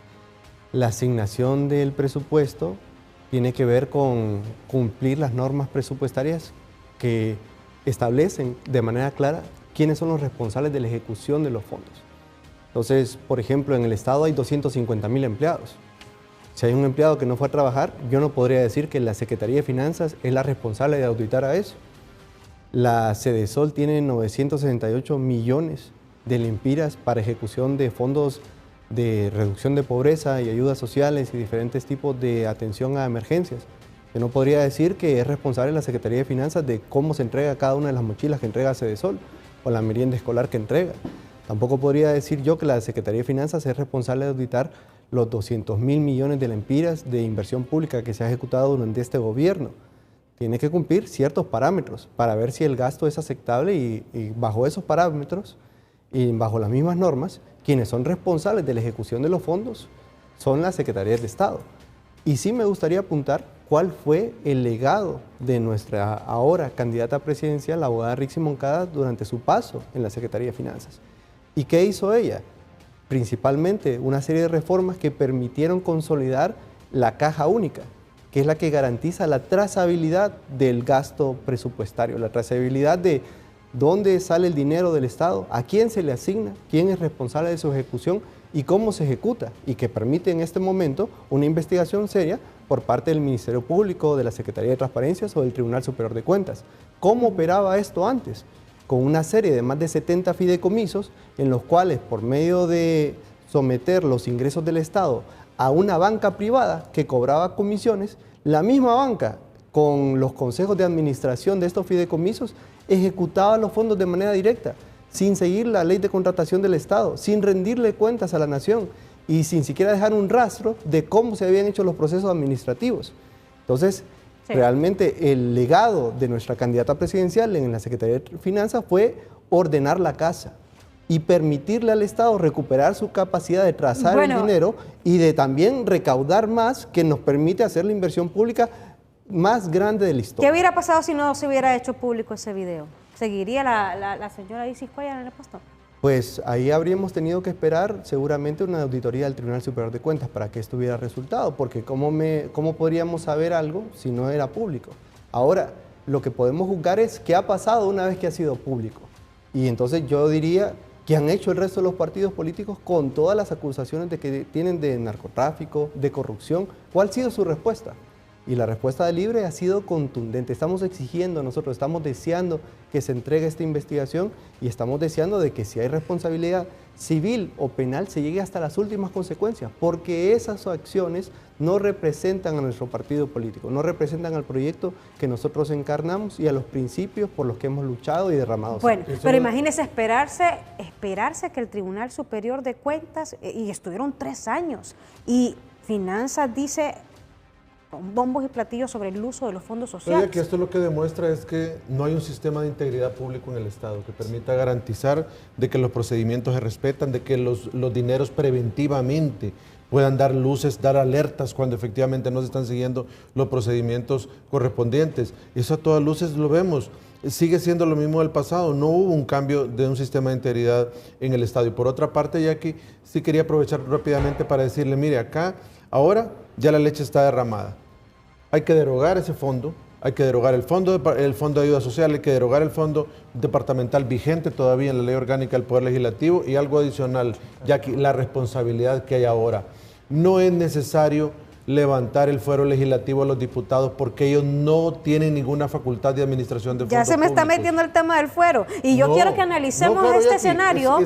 La asignación del presupuesto tiene que ver con cumplir las normas presupuestarias que establecen de manera clara quiénes son los responsables de la ejecución de los fondos. Entonces, por ejemplo, en el Estado hay 250.000 empleados. Si hay un empleado que no fue a trabajar, yo no podría decir que la Secretaría de Finanzas es la responsable de auditar a eso. La Cedesol tiene 968 millones de lempiras para ejecución de fondos de reducción de pobreza y ayudas sociales y diferentes tipos de atención a emergencias. Yo no podría decir que es responsable la Secretaría de Finanzas de cómo se entrega cada una de las mochilas que entrega Cedesol o la merienda escolar que entrega. Tampoco podría decir yo que la Secretaría de Finanzas es responsable de auditar los 200.000 millones de lempiras de inversión pública que se ha ejecutado durante este gobierno. Tiene que cumplir ciertos parámetros para ver si el gasto es aceptable y bajo esos parámetros y bajo las mismas normas, quienes son responsables de la ejecución de los fondos son las Secretarías de Estado. Y sí me gustaría apuntar cuál fue el legado de nuestra ahora candidata presidencial, la abogada Rixi Moncada, durante su paso en la Secretaría de Finanzas. ¿Y qué hizo ella? Principalmente una serie de reformas que permitieron consolidar la caja única, que es la que garantiza la trazabilidad del gasto presupuestario, la trazabilidad de dónde sale el dinero del Estado, a quién se le asigna, quién es responsable de su ejecución y cómo se ejecuta, y que permite en este momento una investigación seria por parte del Ministerio Público, de la Secretaría de Transparencias o del Tribunal Superior de Cuentas. ¿Cómo operaba esto antes? Con una serie de más de 70 fideicomisos en los cuales, por medio de someter los ingresos del Estado a una banca privada que cobraba comisiones, la misma banca, con los consejos de administración de estos fideicomisos, ejecutaba los fondos de manera directa, sin seguir la ley de contratación del Estado, sin rendirle cuentas a la nación y sin siquiera dejar un rastro de cómo se habían hecho los procesos administrativos. Entonces, realmente el legado de nuestra candidata presidencial en la Secretaría de Finanzas fue ordenar la casa y permitirle al Estado recuperar su capacidad de trazar el dinero y de también recaudar más, que nos permite hacer la inversión pública más grande de la historia. ¿Qué hubiera pasado si no se hubiera hecho público ese video? ¿Seguiría la señora Isis Cuellar en el puesto? Pues ahí habríamos tenido que esperar seguramente una auditoría del Tribunal Superior de Cuentas para que esto hubiera resultado, porque ¿cómo podríamos saber algo si no era público? Ahora, Lo que podemos juzgar es qué ha pasado una vez que ha sido público. Y entonces yo diría que han hecho el resto de los partidos políticos con todas las acusaciones de que tienen de narcotráfico, de corrupción. ¿Cuál ha sido su respuesta? Y la respuesta de Libre ha sido contundente. Estamos exigiendo nosotros, estamos deseando que se entregue esta investigación y estamos deseando de que si hay responsabilidad civil o penal se llegue hasta las últimas consecuencias, porque esas acciones no representan a nuestro partido político, no representan al proyecto que nosotros encarnamos y a los principios por los que hemos luchado y derramado. Bueno, pero imagínese esperarse que el Tribunal Superior de Cuentas, y estuvieron 3 años, y Finanzas dice con bombos y platillos sobre el uso de los fondos sociales. Que esto lo que demuestra es que no hay un sistema de integridad público en el Estado que permita garantizar de que los procedimientos se respetan, de que los dineros preventivamente puedan dar luces, dar alertas cuando efectivamente no se están siguiendo los procedimientos correspondientes. Eso a todas luces lo vemos. Sigue siendo lo mismo del pasado, no hubo un cambio de un sistema de integridad en el Estado. Y por otra parte, Jackie, sí quería aprovechar rápidamente para decirle, mire, acá, ahora ya la leche está derramada. Hay que derogar ese fondo, hay que derogar el fondo de ayuda social, hay que derogar el fondo departamental vigente todavía en la Ley Orgánica del Poder Legislativo y algo adicional, Jackie, la responsabilidad que hay ahora. No es necesario levantar el fuero legislativo a los diputados porque ellos no tienen ninguna facultad de administración de fondos Ya se me está públicos. metiendo el tema del fuero y yo quiero que analicemos claro, este Jackie, escenario,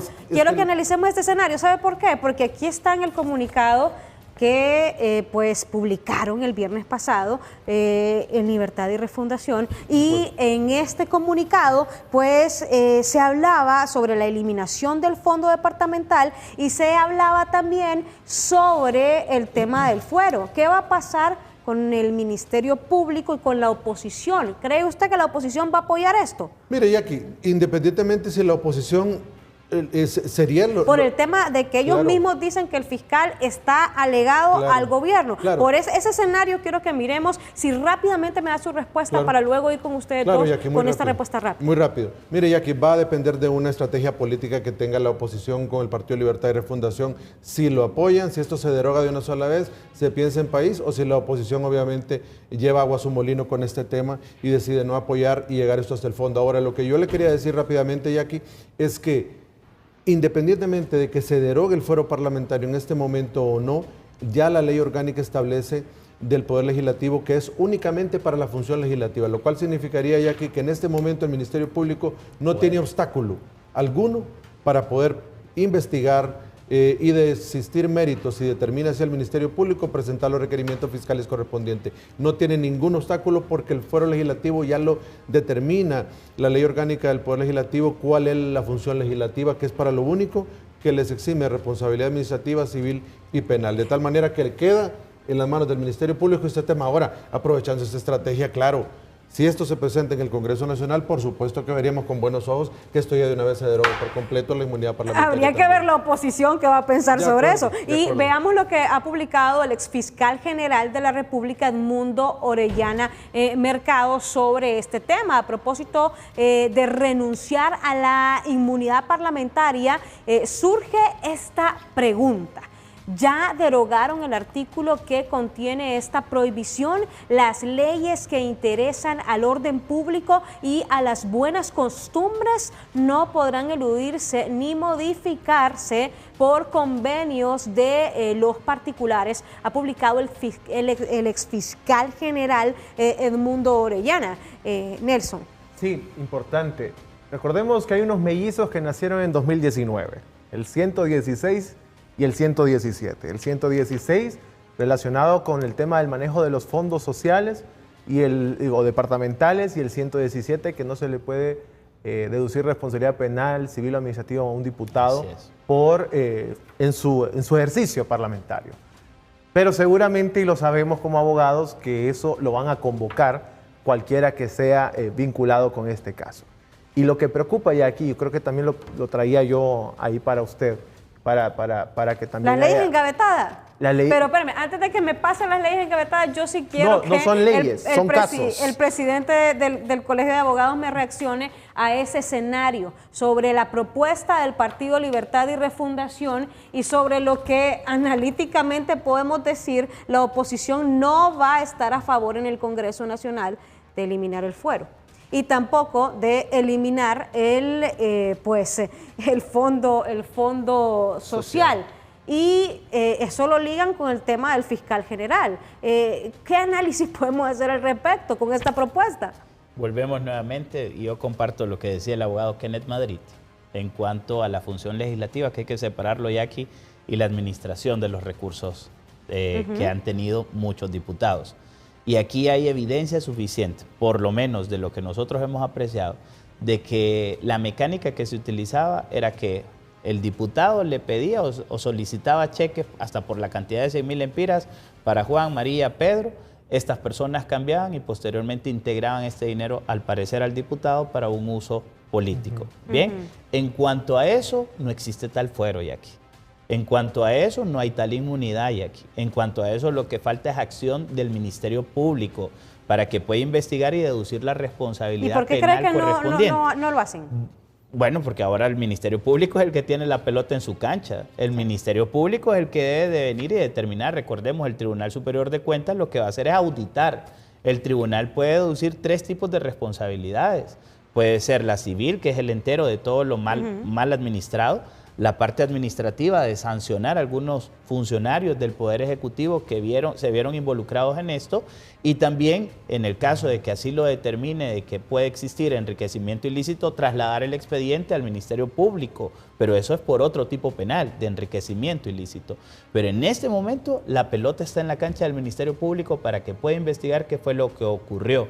analicemos este escenario. ¿Sabe por qué? Porque aquí está en el comunicado que pues publicaron el viernes pasado en Libertad y Refundación, y en este comunicado pues se hablaba sobre la eliminación del fondo departamental y se hablaba también sobre el tema del fuero. ¿Qué va a pasar con el Ministerio Público y con la oposición? ¿Cree usted que la oposición va a apoyar esto? Mire, Jackie, independientemente si la oposición sería por el tema de que ellos claro, mismos dicen que el fiscal está alegado claro, al gobierno. Claro. Por ese escenario quiero que miremos si rápidamente me da su respuesta, claro, para luego ir con ustedes dos Jackie, con esta respuesta rápida. Muy rápido. Mire, Jackie, va a depender de una estrategia política que tenga la oposición con el Partido Libertad y Refundación. Si lo apoyan, si esto se deroga de una sola vez, se piensa en país, o si la oposición obviamente lleva agua a su molino con este tema y decide no apoyar y llegar esto hasta el fondo. Ahora, lo que yo le quería decir rápidamente, Jackie, es que independientemente de que se derogue el fuero parlamentario en este momento o no, ya la ley orgánica establece del Poder Legislativo que es únicamente para la función legislativa, lo cual significaría ya que en este momento el Ministerio Público no tiene obstáculo alguno para poder investigar y de existir méritos y determina si el Ministerio Público presentar los requerimientos fiscales correspondientes. No tiene ningún obstáculo porque el fuero legislativo ya lo determina la ley orgánica del Poder Legislativo, cuál es la función legislativa, que es para lo único que les exime responsabilidad administrativa, civil y penal. De tal manera que le queda en las manos del Ministerio Público este tema. Ahora, aprovechando esta estrategia, claro, si esto se presenta en el Congreso Nacional, por supuesto que veríamos con buenos ojos que esto ya de una vez se derogue por completo la inmunidad parlamentaria. Habría que ver la oposición que va a pensar sobre eso. Y veamos lo que ha publicado el exfiscal general de la República, Edmundo Orellana Mercado, sobre este tema. A propósito de renunciar a la inmunidad parlamentaria, surge esta pregunta. Ya derogaron el artículo que contiene esta prohibición. Las leyes que interesan al orden público y a las buenas costumbres no podrán eludirse ni modificarse por convenios de los particulares, ha publicado el exfiscal general Edmundo Orellana. Nelson. Sí, importante. Recordemos que hay unos mellizos que nacieron en 2019, el 116 y el 117. El 116 relacionado con el tema del manejo de los fondos sociales o departamentales, y el 117 que no se le puede deducir responsabilidad penal, civil o administrativa a un diputado en su ejercicio parlamentario. Pero seguramente, y lo sabemos como abogados, que eso lo van a convocar cualquiera que sea vinculado con este caso. Y lo que preocupa ya aquí, yo creo que también lo traía yo ahí para usted, para que también... ¿Las leyes engavetadas? Pero espérame, antes de que me pasen las leyes engavetadas, yo sí quiero que no son leyes, son casos. El presidente del Colegio de Abogados me reaccione a ese escenario, sobre la propuesta del Partido Libertad y Refundación y sobre lo que analíticamente podemos decir, la oposición no va a estar a favor en el Congreso Nacional de eliminar el fuero y tampoco de eliminar el fondo social. Y eso lo ligan con el tema del fiscal general. ¿Qué análisis podemos hacer al respecto con esta propuesta? Volvemos nuevamente, y yo comparto lo que decía el abogado Kenneth Madrid en cuanto a la función legislativa, que hay que separarlo, Jackie, y la administración de los recursos que han tenido muchos diputados. Y aquí hay evidencia suficiente, por lo menos de lo que nosotros hemos apreciado, de que la mecánica que se utilizaba era que el diputado le pedía o solicitaba cheques hasta por la cantidad de 6,000 lempiras para Juan, María, Pedro. Estas personas cambiaban y posteriormente integraban este dinero, al parecer, al diputado para un uso político. Bien, en cuanto a eso, no existe tal fuero, Jackie. En cuanto a eso, no hay tal inmunidad, Jackie. En cuanto a eso, lo que falta es acción del Ministerio Público para que pueda investigar y deducir la responsabilidad penal correspondiente. ¿Y por qué cree que no lo hacen? Bueno, porque ahora el Ministerio Público es el que tiene la pelota en su cancha. El Ministerio Público es el que debe de venir y determinar. Recordemos, el Tribunal Superior de Cuentas lo que va a hacer es auditar. El tribunal puede deducir 3 tipos de responsabilidades. Puede ser la civil, que es el entero de todo lo mal administrado. La parte administrativa de sancionar a algunos funcionarios del Poder Ejecutivo que se vieron involucrados en esto, y también, en el caso de que así lo determine, de que puede existir enriquecimiento ilícito, trasladar el expediente al Ministerio Público, pero eso es por otro tipo penal, de enriquecimiento ilícito. Pero en este momento la pelota está en la cancha del Ministerio Público para que pueda investigar qué fue lo que ocurrió.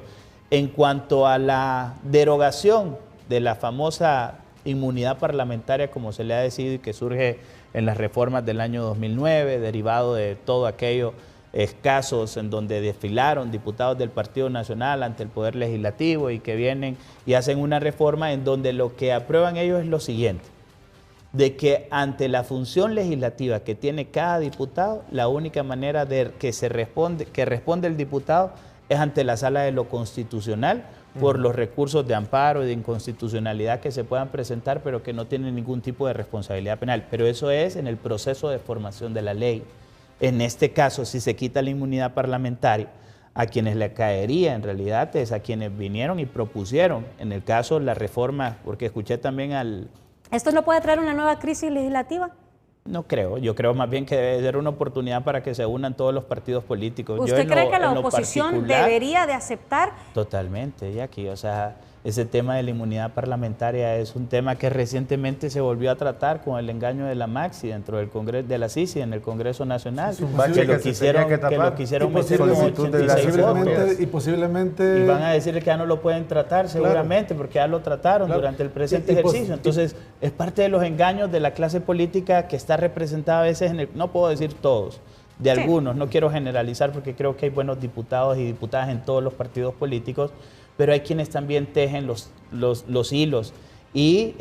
En cuanto a la derogación de la famosa inmunidad parlamentaria, como se le ha decidido, y que surge en las reformas del año 2009, derivado de todo aquello, casos en donde desfilaron diputados del Partido Nacional ante el Poder Legislativo y que vienen y hacen una reforma en donde lo que aprueban ellos es lo siguiente: de que ante la función legislativa que tiene cada diputado, la única manera de que responde el diputado es ante la Sala de lo Constitucional, por los recursos de amparo y de inconstitucionalidad que se puedan presentar, pero que no tienen ningún tipo de responsabilidad penal. Pero eso es en el proceso de formación de la ley. En este caso, si se quita la inmunidad parlamentaria, a quienes le caería en realidad es a quienes vinieron y propusieron, en el caso, la reforma, porque escuché también al... ¿Esto no puede traer una nueva crisis legislativa? No creo, yo creo más bien que debe ser una oportunidad para que se unan todos los partidos políticos. ¿Usted cree que la oposición debería de aceptar? Totalmente, Jackie, o sea, ese tema de la inmunidad parlamentaria es un tema que recientemente se volvió a tratar con el engaño de la Maxi dentro del Congreso, de la Sisi en el Congreso Nacional, que lo quisieron meter con 86 votos. Y posiblemente... Y van a decirle que ya no lo pueden tratar seguramente, porque ya lo trataron durante el presente ejercicio. Entonces, es parte de los engaños de la clase política que está representada a veces en el... No puedo decir todos, de algunos, no quiero generalizar porque creo que hay buenos diputados y diputadas en todos los partidos políticos, pero hay quienes también tejen los hilos. Y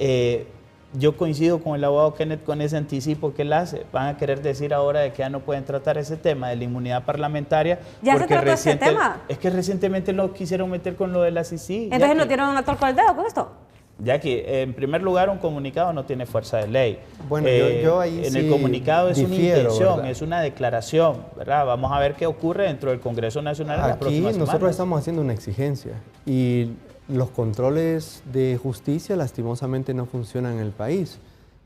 yo coincido con el abogado Kenneth con ese anticipo que él hace. Van a querer decir ahora de que ya no pueden tratar ese tema de la inmunidad parlamentaria. ¿Ya se trató ese tema? Es que recientemente lo quisieron meter con lo de la CICI. Entonces no tienen un actor con el dedo con esto. Jackie, en primer lugar, un comunicado no tiene fuerza de ley. Bueno, yo ahí en sí el comunicado es una intención, ¿verdad? es una declaración, ¿verdad? Vamos a ver qué ocurre dentro del Congreso Nacional en las próximas semanas. Nosotros estamos haciendo una exigencia y los controles de justicia lastimosamente no funcionan en el país.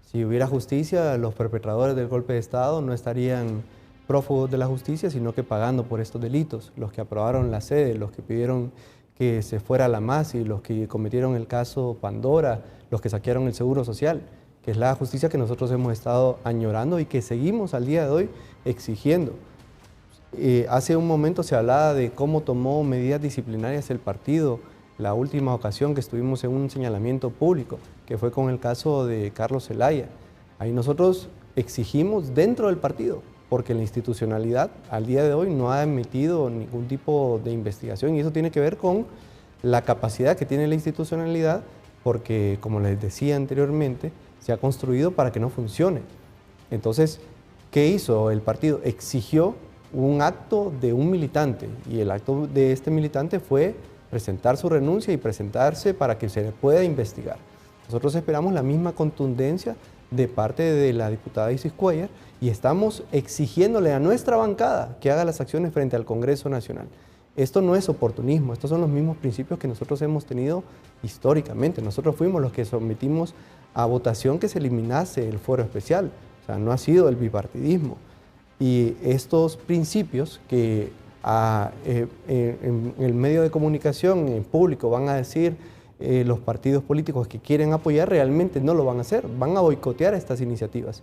Si hubiera justicia, los perpetradores del golpe de Estado no estarían prófugos de la justicia, sino que pagando por estos delitos. Los que aprobaron la sede, los que pidieron que se fuera la MASI, los que cometieron el caso Pandora, los que saquearon el Seguro Social, que es la justicia que nosotros hemos estado añorando y que seguimos al día de hoy exigiendo. Hace un momento se hablaba de cómo tomó medidas disciplinarias el partido, la última ocasión que estuvimos en un señalamiento público, que fue con el caso de Carlos Zelaya. Ahí nosotros exigimos dentro del partido, porque la institucionalidad al día de hoy no ha emitido ningún tipo de investigación y eso tiene que ver con la capacidad que tiene la institucionalidad, porque como les decía anteriormente, se ha construido para que no funcione. Entonces, ¿qué hizo el partido? Exigió un acto de un militante y el acto de este militante fue presentar su renuncia y presentarse para que se le pueda investigar. Nosotros esperamos la misma contundencia de parte de la diputada Isis Cuellar y estamos exigiéndole a nuestra bancada que haga las acciones frente al Congreso Nacional. Esto no es oportunismo, estos son los mismos principios que nosotros hemos tenido históricamente. Nosotros fuimos los que sometimos a votación que se eliminase el fuero especial, o sea, no ha sido el bipartidismo. Y estos principios que en el medio de comunicación, en público, van a decir los partidos políticos que quieren apoyar, realmente no lo van a hacer, van a boicotear estas iniciativas.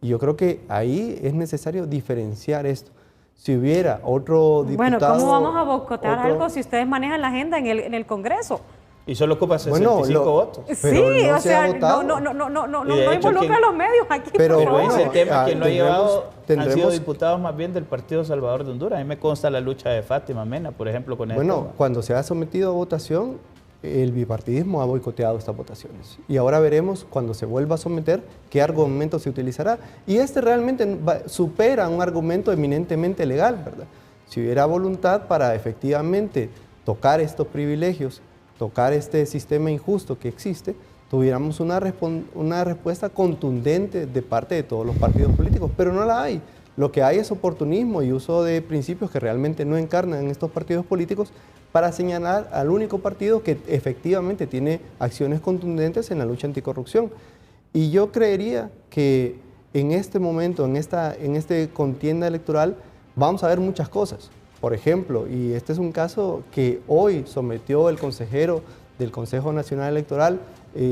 Y yo creo que ahí es necesario diferenciar esto. Si hubiera otro diputado... Bueno, ¿cómo vamos a boicotear algo si ustedes manejan la agenda en el Congreso? Y solo ocupa 65 votos. Sí, no o sea, no involucra a los medios aquí. Pero bueno, ese tema, quien lo ha llevado han sido tendremos- diputados más bien del Partido Salvador de Honduras. A mí me consta la lucha de Fátima Mena, por ejemplo, con este Bueno, tema. cuando se ha sometido a votación, el bipartidismo ha boicoteado estas votaciones. Y ahora veremos, cuando se vuelva a someter, qué argumento se utilizará. Y este realmente supera un argumento eminentemente legal, ¿verdad? Si hubiera voluntad para efectivamente tocar estos privilegios, tocar este sistema injusto que existe, tuviéramos una respuesta contundente de parte de todos los partidos políticos, pero no la hay. Lo que hay es oportunismo y uso de principios que realmente no encarnan en estos partidos políticos para señalar al único partido que efectivamente tiene acciones contundentes en la lucha anticorrupción. Y yo creería que en este momento, en esta contienda electoral, vamos a ver muchas cosas. Por ejemplo, y este es un caso que hoy sometió el consejero del Consejo Nacional Electoral,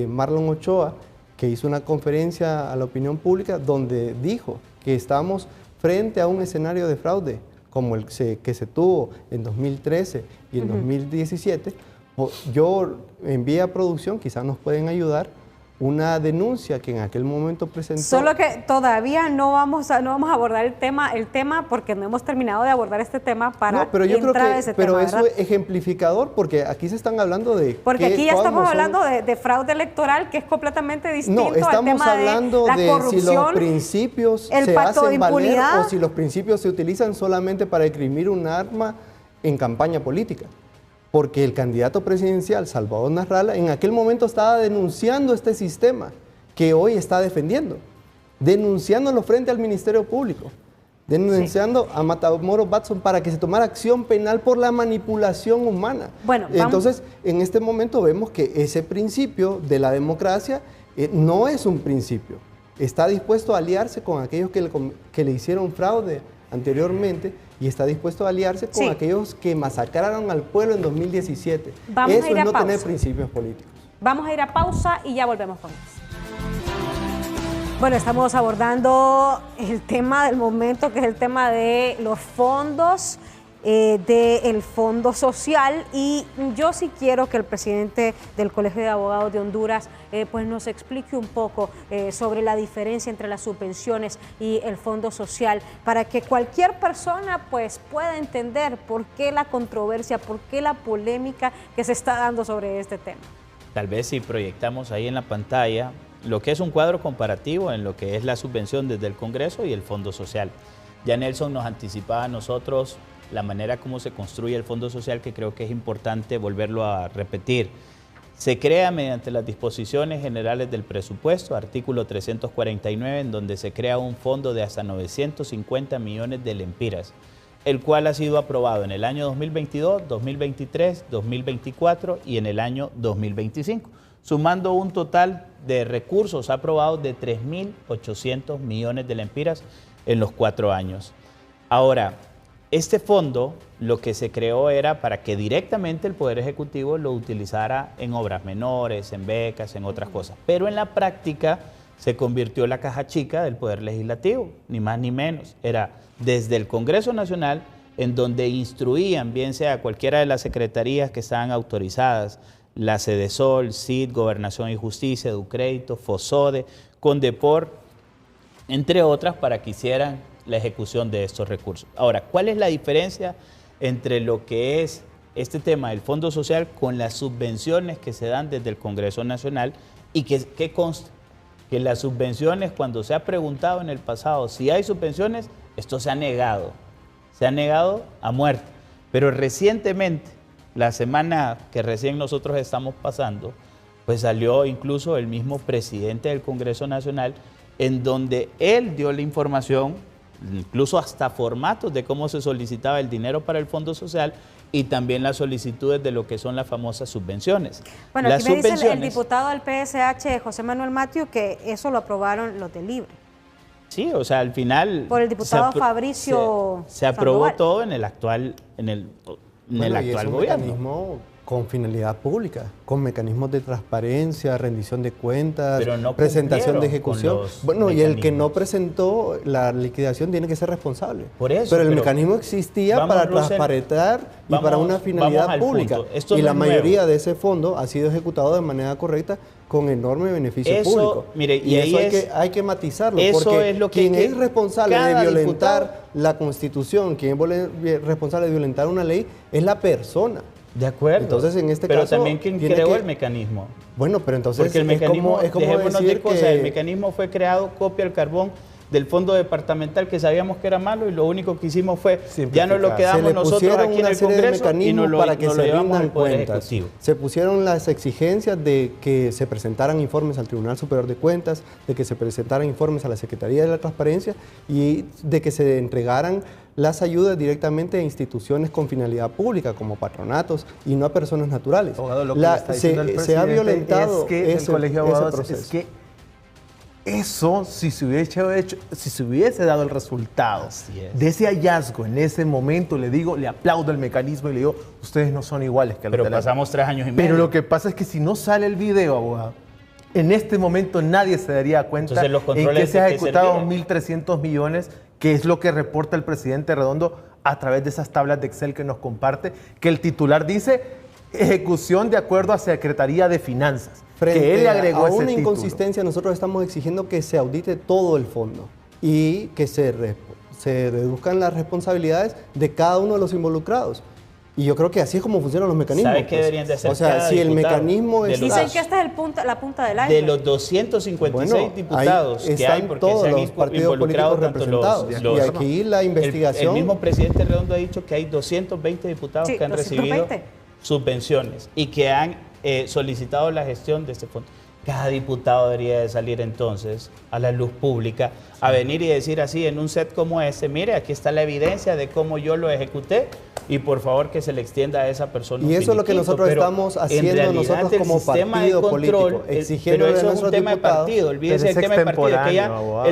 Marlon Ochoa, que hizo una conferencia a la opinión pública donde dijo que estamos frente a un escenario de fraude como el que se tuvo en 2013 y en 2017. Yo envié a producción, quizás nos pueden ayudar, una denuncia que en aquel momento presentó. Solo que todavía no vamos a abordar el tema porque no hemos terminado de abordar este tema para no, pero yo creo entrar que, a ese pero tema, eso ¿verdad? es ejemplificador, porque aquí se están hablando de... Porque aquí ya estamos hablando de fraude electoral, que es completamente distinto No, al estamos tema hablando de la de corrupción, si los principios el se pacto de hacen valer impunidad. o si los principios se utilizan solamente para esgrimir un arma en campaña política. Porque el candidato presidencial, Salvador Nasralla, en aquel momento estaba denunciando este sistema que hoy está defendiendo, denunciándolo frente al Ministerio Público, denunciando a Matamoros Watson para que se tomara acción penal por la manipulación humana. Bueno, entonces, en este momento vemos que ese principio de la democracia no es un principio. Está dispuesto a aliarse con aquellos que le hicieron fraude anteriormente y está dispuesto a aliarse con aquellos que masacraron al pueblo en 2017. Vamos Eso a ir a es no pausa. tener principios políticos. Vamos a ir a pausa y ya volvemos con eso. Bueno, estamos abordando el tema del momento, que es el tema de los fondos, del Fondo Social, y yo sí quiero que el presidente del Colegio de Abogados de Honduras pues nos explique un poco sobre la diferencia entre las subvenciones y el Fondo Social, para que cualquier persona pues pueda entender por qué la controversia, por qué la polémica que se está dando sobre este tema. Tal vez si proyectamos ahí en la pantalla lo que es un cuadro comparativo en lo que es la subvención desde el Congreso y el Fondo Social. Ya Nelson nos anticipaba a nosotros la manera como se construye el Fondo Social, que creo que es importante volverlo a repetir. Se crea mediante las disposiciones generales del presupuesto, artículo 349, en donde se crea un fondo de hasta 950 millones de lempiras, el cual ha sido aprobado en el año 2022, 2023, 2024 y en el año 2025, sumando un total de recursos aprobados de 3.800 millones de lempiras en los 4 años. Ahora, este fondo lo que se creó era para que directamente el Poder Ejecutivo lo utilizara en obras menores, en becas, en otras cosas. Pero en la práctica se convirtió en la caja chica del Poder Legislativo, ni más ni menos. Era desde el Congreso Nacional, en donde instruían, bien sea cualquiera de las secretarías que estaban autorizadas, la Sedesol, CID, Gobernación y Justicia, Educrédito, FOSODE, Condepor, entre otras, para que hicieran la ejecución de estos recursos. Ahora, ¿cuál es la diferencia entre lo que es este tema del Fondo Social con las subvenciones que se dan desde el Congreso Nacional? Y que consta que las subvenciones, cuando se ha preguntado en el pasado si hay subvenciones, esto se ha negado a muerte. Pero recientemente, la semana que recién nosotros estamos pasando, pues salió incluso el mismo presidente del Congreso Nacional, en donde él dio la información incluso hasta formatos de cómo se solicitaba el dinero para el Fondo Social y también las solicitudes de lo que son las famosas subvenciones. Bueno, las aquí me dice el diputado del PSH, José Manuel Matthew, que eso lo aprobaron los de Libre. Sí, o sea, al final... Por el diputado Fabricio se aprobó Sandoval. todo en el actual, actual gobierno. Mecanismo con finalidad pública, con mecanismos de transparencia, rendición de cuentas, Pero no presentación de cumplieron ejecución. con los Bueno, y el que no mecanismos. presentó la liquidación tiene que ser responsable. Por eso, pero el pero mecanismo existía vamos, para Russell, transparentar y para una vamos finalidad al pública. punto. Esto Y no la es mayoría nuevo. de ese fondo ha sido ejecutado de manera correcta con enorme beneficio Eso, público. mire, y ahí eso hay que matizarlo, eso porque es lo que quien hay que- es responsable cada de violentar diputado- la Constitución, quien es responsable de violentar una ley, es la persona. De acuerdo. Entonces, en este pero caso, también quien tiene creó que- el mecanismo. Bueno, pero entonces Porque el mecanismo, es como dejémonos decir de cosas, que el mecanismo fue creado copia al carbón del fondo departamental que sabíamos que era malo y lo único que hicimos fue, ya nos lo Simplificar. quedamos se le nosotros pusieron aquí en una el serie de Congreso y mecanismos nos lo, para que nos lo se llevamos rindan al Poder cuentas. Ejecutivo. Se pusieron las exigencias de que se presentaran informes al Tribunal Superior de Cuentas, de que se presentaran informes a la Secretaría de la Transparencia y de que se entregaran las ayudas directamente a instituciones con finalidad pública, como patronatos, y no a personas naturales. Abogado, lo que le está diciendo el se ha presidente violentado es que el ese Colegio de Abogados proceso. es que eso, si se hubiese dado el resultado Así es. de ese hallazgo en ese momento, le digo, le aplaudo el mecanismo y le digo, ustedes no son iguales que los Pero de la- pasamos 3 años y medio. Pero lo que pasa es que si no sale el video, abogado, en este momento nadie se daría cuenta Entonces, los en controles que se ha ¿de qué ejecutado servirían? 1.300 millones, que es lo que reporta el presidente Redondo a través de esas tablas de Excel que nos comparte, que el titular dice ejecución de acuerdo a Secretaría de Finanzas. Frente que él le agregó a ese una título. inconsistencia, nosotros estamos exigiendo que se audite todo el fondo y que se reduzcan las responsabilidades de cada uno de los involucrados. Y yo creo que así es como funcionan los mecanismos. ¿Sabe qué deberían de hacer O sea, cada si el diputado? mecanismo De es... los- Dicen que esta es la punta del iceberg. De los 256 Bueno, diputados ahí que hay, están porque todos se han los partidos involucrado políticos tanto los... representados. Y aquí la investigación... El mismo presidente Redondo ha dicho que hay 220 diputados Sí, que han 220. recibido subvenciones y que han solicitado la gestión de este fondo. Cada diputado debería de salir entonces a la luz pública a venir y decir así en un set como este, mire, aquí está la evidencia de cómo yo lo ejecuté y por favor que se le extienda a esa persona. Y eso es lo que finiquito. nosotros Pero estamos en haciendo realidad nosotros el como sistema partido de control, político, exigiendo pero de eso es un nuestros tema de diputados. partido, olvídese Pero del es tema de partido, que ya extemporáneo, abogado.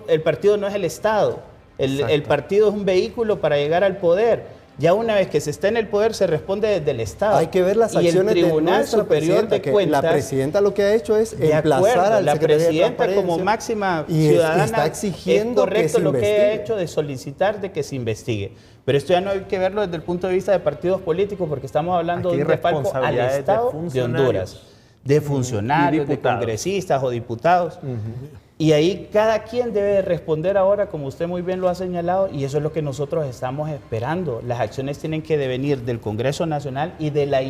el partido no es el Estado, el Exacto. partido es un vehículo para llegar al poder. Ya una vez que se está en el poder se responde desde el Estado. Hay que ver las y el acciones de Tribunal nuestra Superior presidenta, de que Cuentas. la presidenta lo que ha hecho es De emplazar acuerdo, al la secretario de presidenta como Transparencia máxima y ciudadana está exigiendo es correcto que se lo que ha investigue. hecho de solicitar de que se investigue. Pero esto ya no hay que verlo desde el punto de vista de partidos políticos porque estamos hablando Aquí de hay un desfalco al responsabilidades de Estado de funcionarios. Honduras, de funcionarios, de diputados. congresistas o diputados. Y ahí cada quien debe de responder ahora, como usted muy bien lo ha señalado, y eso es lo que nosotros estamos esperando. Las acciones tienen que devenir del Congreso Nacional y de la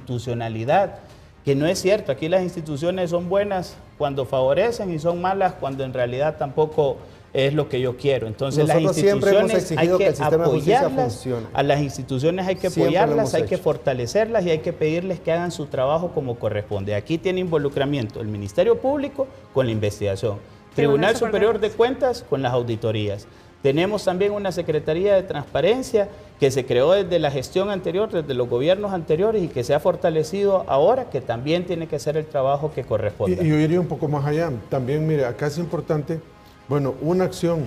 institucionalidad, que no es cierto. Aquí las instituciones son buenas cuando favorecen y son malas cuando en realidad tampoco es lo que yo quiero. Entonces las Nosotros siempre hemos instituciones hay exigido que que el sistema de justicia apoyarlas, funcione. a las instituciones hay que Siempre lo apoyarlas, hemos hay que hecho. fortalecerlas y hay que pedirles que hagan su trabajo como corresponde. Aquí tiene involucramiento el Ministerio Público con la investigación, Tribunal Superior de Cuentas con las auditorías. Tenemos también una Secretaría de Transparencia que se creó desde la gestión anterior, desde los gobiernos anteriores y que se ha fortalecido ahora, que también tiene que hacer el trabajo que corresponde. Y yo iría un poco más allá. También, mire, acá es importante, bueno, una acción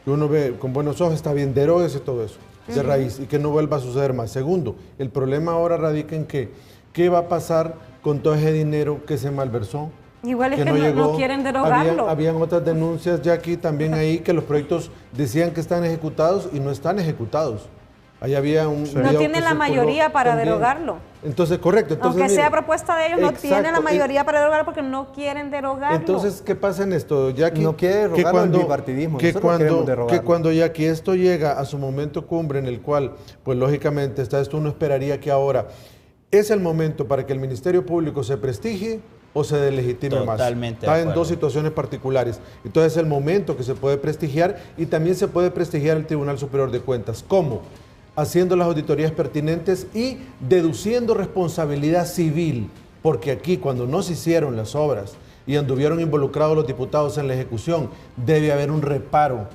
que uno ve con buenos ojos, está bien, deróguese todo eso de raíz y que no vuelva a suceder más. Segundo, el problema ahora radica en que, ¿qué va a pasar con todo ese dinero que se malversó? Igual es que no quieren derogarlo. Habían otras denuncias ya aquí también ahí que los proyectos decían que están ejecutados y no están ejecutados. Ahí había un No video tienen que la circuló mayoría para también. derogarlo. Entonces, correcto. Entonces, Aunque sea mire, propuesta de ellos, no tienen la exacto, mayoría para derogarlo porque no quieren derogarlo. Entonces, ¿qué pasa en esto, Jackie? No quiere derogarlo el bipartidismo, nosotros queremos derogarlo. que cuando Jackie esto llega a su momento cumbre en el cual, pues lógicamente, esto uno esperaría que ahora es el momento para que el Ministerio Público se prestigie o se delegitime más. Totalmente de Está en acuerdo. dos situaciones particulares. Entonces es el momento que se puede prestigiar y también se puede prestigiar el Tribunal Superior de Cuentas. ¿Cómo? Haciendo las auditorías pertinentes y deduciendo responsabilidad civil, porque aquí cuando no se hicieron las obras y anduvieron involucrados los diputados en la ejecución, debe haber un reparo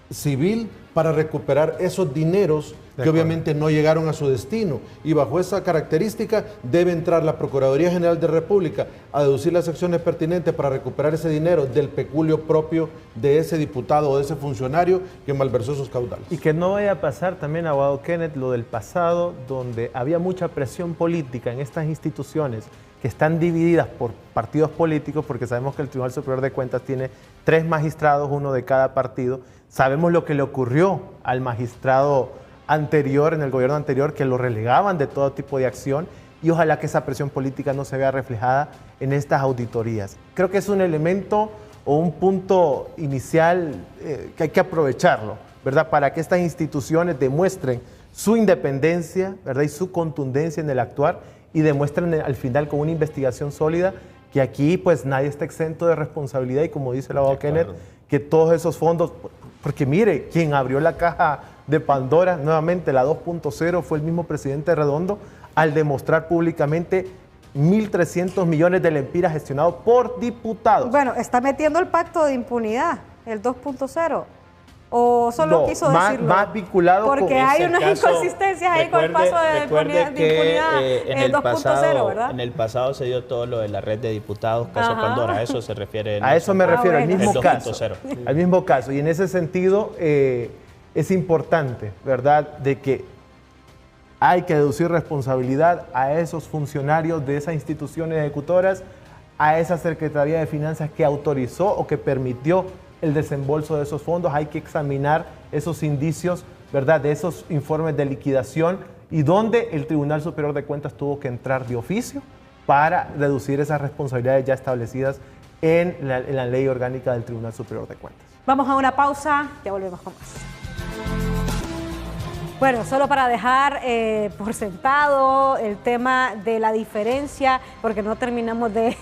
civil para recuperar esos dineros que obviamente no llegaron a su destino. Y bajo esa característica debe entrar la Procuraduría General de la República a deducir las acciones pertinentes para recuperar ese dinero del peculio propio de ese diputado o de ese funcionario que malversó sus caudales. Y que no vaya a pasar también, abogado Kenneth, lo del pasado, donde había mucha presión política en estas instituciones que están divididas por partidos políticos, porque sabemos que el Tribunal Superior de Cuentas tiene 3 magistrados, uno de cada partido. Sabemos lo que le ocurrió al magistrado anterior, en el gobierno anterior, que lo relegaban de todo tipo de acción, y ojalá que esa presión política no se vea reflejada en estas auditorías. Creo que es un elemento o un punto inicial que hay que aprovecharlo, ¿verdad? Para que estas instituciones demuestren su independencia, ¿verdad? Y su contundencia en el actuar, y demuestren al final con una investigación sólida que aquí pues nadie está exento de responsabilidad, y como dice el abogado Kenneth, que todos esos fondos, porque mire, quien abrió la caja de Pandora, nuevamente la 2.0, fue el mismo presidente Redondo, al demostrar públicamente 1.300 millones de lempiras gestionados por diputados. Bueno, está metiendo el pacto de impunidad, el 2.0. ¿O solo quiso decirlo? Más vinculado porque con hay ese unas caso. inconsistencias ahí con el paso de impunidad, en el 2.0, ¿verdad? En el pasado se dio todo lo de la red de diputados, caso Pandora, a eso se refiere. A eso me refiero, al mismo el caso. 2.0. Al mismo caso, y en ese sentido es importante, ¿verdad?, de que hay que deducir responsabilidad a esos funcionarios de esas instituciones ejecutoras, a esa Secretaría de Finanzas que autorizó o que permitió el desembolso de esos fondos. Hay que examinar esos indicios, ¿verdad?, de esos informes de liquidación, y donde el Tribunal Superior de Cuentas tuvo que entrar de oficio para reducir esas responsabilidades ya establecidas en la Ley Orgánica del Tribunal Superior de Cuentas. Vamos a una pausa, ya volvemos con más. Bueno, solo para dejar por sentado el tema de la diferencia, porque no terminamos de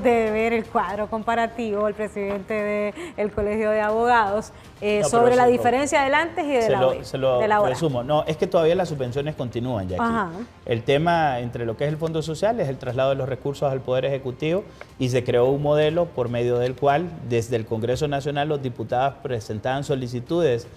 ver el cuadro comparativo, el presidente del Colegio de Abogados, sobre la diferencia del antes y de la ahora. Resumo. No, es que todavía las subvenciones continúan, Jackie. Ajá. El tema entre lo que es el Fondo Social es el traslado de los recursos al Poder Ejecutivo, y se creó un modelo por medio del cual desde el Congreso Nacional los diputados presentaban solicitudes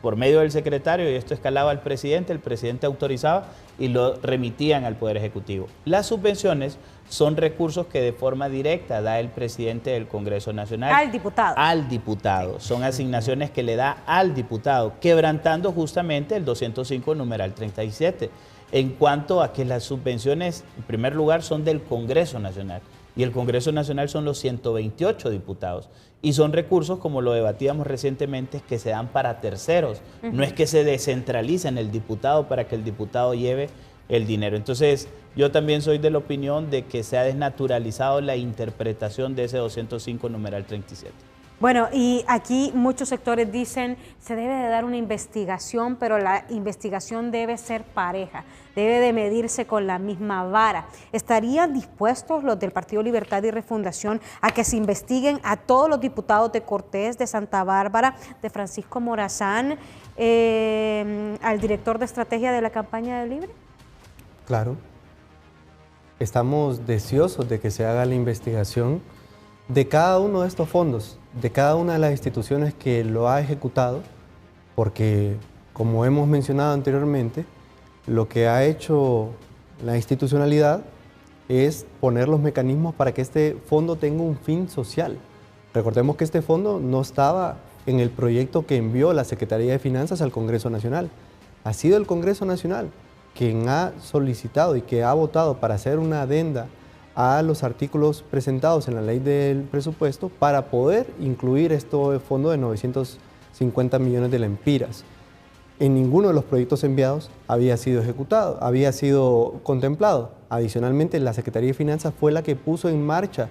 por medio del secretario, y esto escalaba al presidente, el presidente autorizaba y lo remitían al Poder Ejecutivo. Las subvenciones son recursos que de forma directa da el presidente del Congreso Nacional. Al diputado. Al diputado. Son asignaciones que le da al diputado, quebrantando justamente el 205 numeral 37. En cuanto a que las subvenciones, en primer lugar, son del Congreso Nacional. Y el Congreso Nacional son los 128 diputados. Y son recursos, como lo debatíamos recientemente, que se dan para terceros. No es que se descentralice en el diputado para que el diputado lleve el dinero. Entonces, yo también soy de la opinión de que se ha desnaturalizado la interpretación de ese 205 numeral 37. Bueno, y aquí muchos sectores dicen se debe de dar una investigación, pero la investigación debe ser pareja, debe de medirse con la misma vara. ¿Estarían dispuestos los del Partido Libertad y Refundación a que se investiguen a todos los diputados de Cortés, de Santa Bárbara, de Francisco Morazán, al director de estrategia de la campaña de Libre? Claro. Estamos deseosos de que se haga la investigación de cada uno de estos fondos, de cada una de las instituciones que lo ha ejecutado, porque, como hemos mencionado anteriormente, lo que ha hecho la institucionalidad es poner los mecanismos para que este fondo tenga un fin social. Recordemos que este fondo no estaba en el proyecto que envió la Secretaría de Finanzas al Congreso Nacional. Ha sido el Congreso Nacional quien ha solicitado y que ha votado para hacer una adenda a los artículos presentados en la ley del presupuesto para poder incluir este fondo de 950 millones de lempiras. En ninguno de los proyectos enviados había sido ejecutado, había sido contemplado. Adicionalmente, la Secretaría de Finanzas fue la que puso en marcha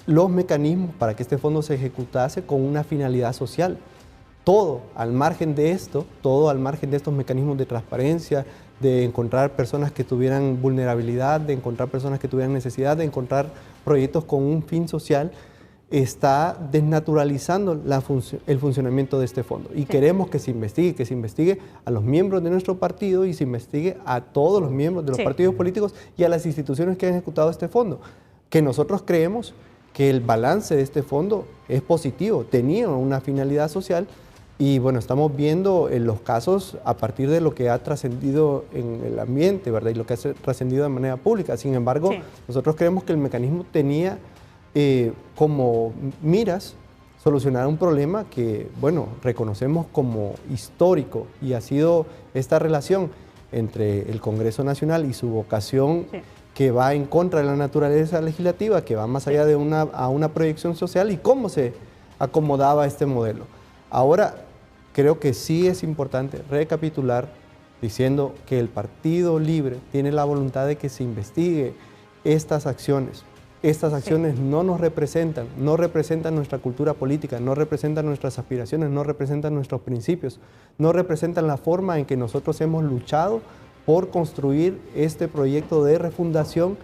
los mecanismos para que este fondo se ejecutase con una finalidad social. Todo al margen de esto, todo al margen de estos mecanismos de transparencia, de encontrar personas que tuvieran vulnerabilidad, de encontrar personas que tuvieran necesidad, de encontrar proyectos con un fin social, está desnaturalizando el funcionamiento de este fondo. Y queremos que se investigue a los miembros de nuestro partido y se investigue a todos los miembros de los partidos políticos y a las instituciones que han ejecutado este fondo. Que nosotros creemos que el balance de este fondo es positivo, tenía una finalidad social Y bueno, estamos viendo en los casos a partir de lo que ha trascendido en el ambiente, ¿verdad? Y lo que ha trascendido de manera pública. Sin embargo, Sí. nosotros creemos que el mecanismo tenía como miras solucionar un problema que, bueno, reconocemos como histórico, y ha sido esta relación entre el Congreso Nacional y su vocación, Sí. que va en contra de la naturaleza legislativa, que va más allá de una proyección social, y cómo se acomodaba este modelo. Ahora, creo que sí es importante recapitular diciendo que el Partido Libre tiene la voluntad de que se investigue estas acciones. Estas acciones no nos representan, no representan nuestra cultura política, no representan nuestras aspiraciones, no representan nuestros principios, no representan la forma en que nosotros hemos luchado por construir este proyecto de refundación,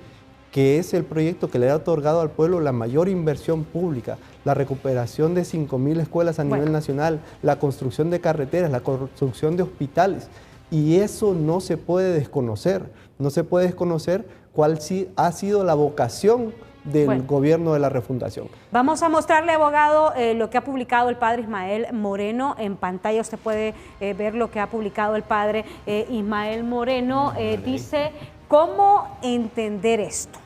que es el proyecto que le ha otorgado al pueblo la mayor inversión pública, la recuperación de 5.000 escuelas a nivel nacional, la construcción de carreteras, la construcción de hospitales. Y eso no se puede desconocer, no se puede desconocer cuál sí ha sido la vocación del gobierno de la refundación. Vamos a mostrarle, abogado, lo que ha publicado el padre Ismael Moreno. En pantalla usted puede ver lo que ha publicado el padre Ismael Moreno. Dice, ¿cómo entender esto?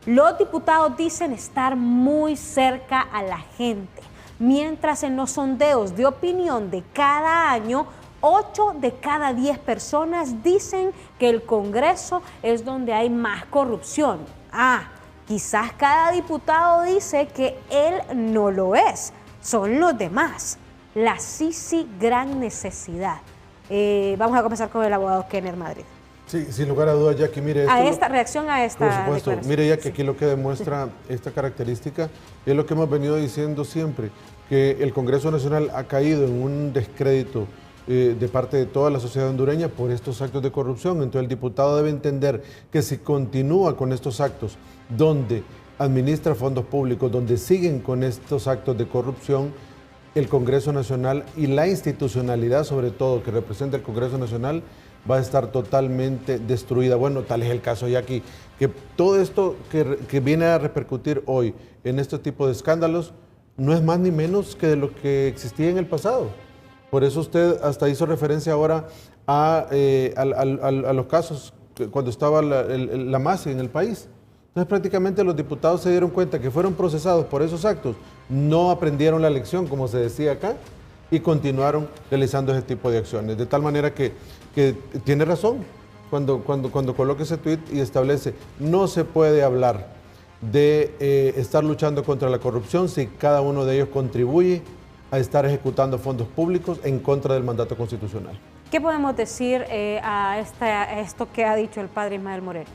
Los diputados dicen estar muy cerca a la gente, mientras en los sondeos de opinión de cada año, 8 de cada 10 personas dicen que el Congreso es donde hay más corrupción. Quizás cada diputado dice que él no lo es, son los demás. La gran necesidad. Vamos a comenzar con el abogado Kenner Madrid. Sí, sin lugar a dudas, Jackie, mire... Reacción a esta Por supuesto, declaración. mire, Jackie, aquí lo que demuestra esta característica es lo que hemos venido diciendo siempre, que el Congreso Nacional ha caído en un descrédito de parte de toda la sociedad hondureña por estos actos de corrupción. Entonces el diputado debe entender que si continúa con estos actos, donde administra fondos públicos, donde siguen con estos actos de corrupción, el Congreso Nacional y la institucionalidad, sobre todo, que representa el Congreso Nacional, va a estar totalmente destruida. Bueno, tal es el caso, Jackie, que todo esto que viene a repercutir hoy en este tipo de escándalos no es más ni menos que de lo que existía en el pasado. Por eso usted hasta hizo referencia ahora a los casos cuando estaba la MASI en el país. Entonces prácticamente los diputados se dieron cuenta que fueron procesados por esos actos, no aprendieron la lección, como se decía acá, y continuaron realizando ese tipo de acciones. De tal manera que tiene razón cuando coloca ese tuit y establece, no se puede hablar de estar luchando contra la corrupción si cada uno de ellos contribuye a estar ejecutando fondos públicos en contra del mandato constitucional. ¿Qué podemos decir a esto que ha dicho el padre Ismael Moreno?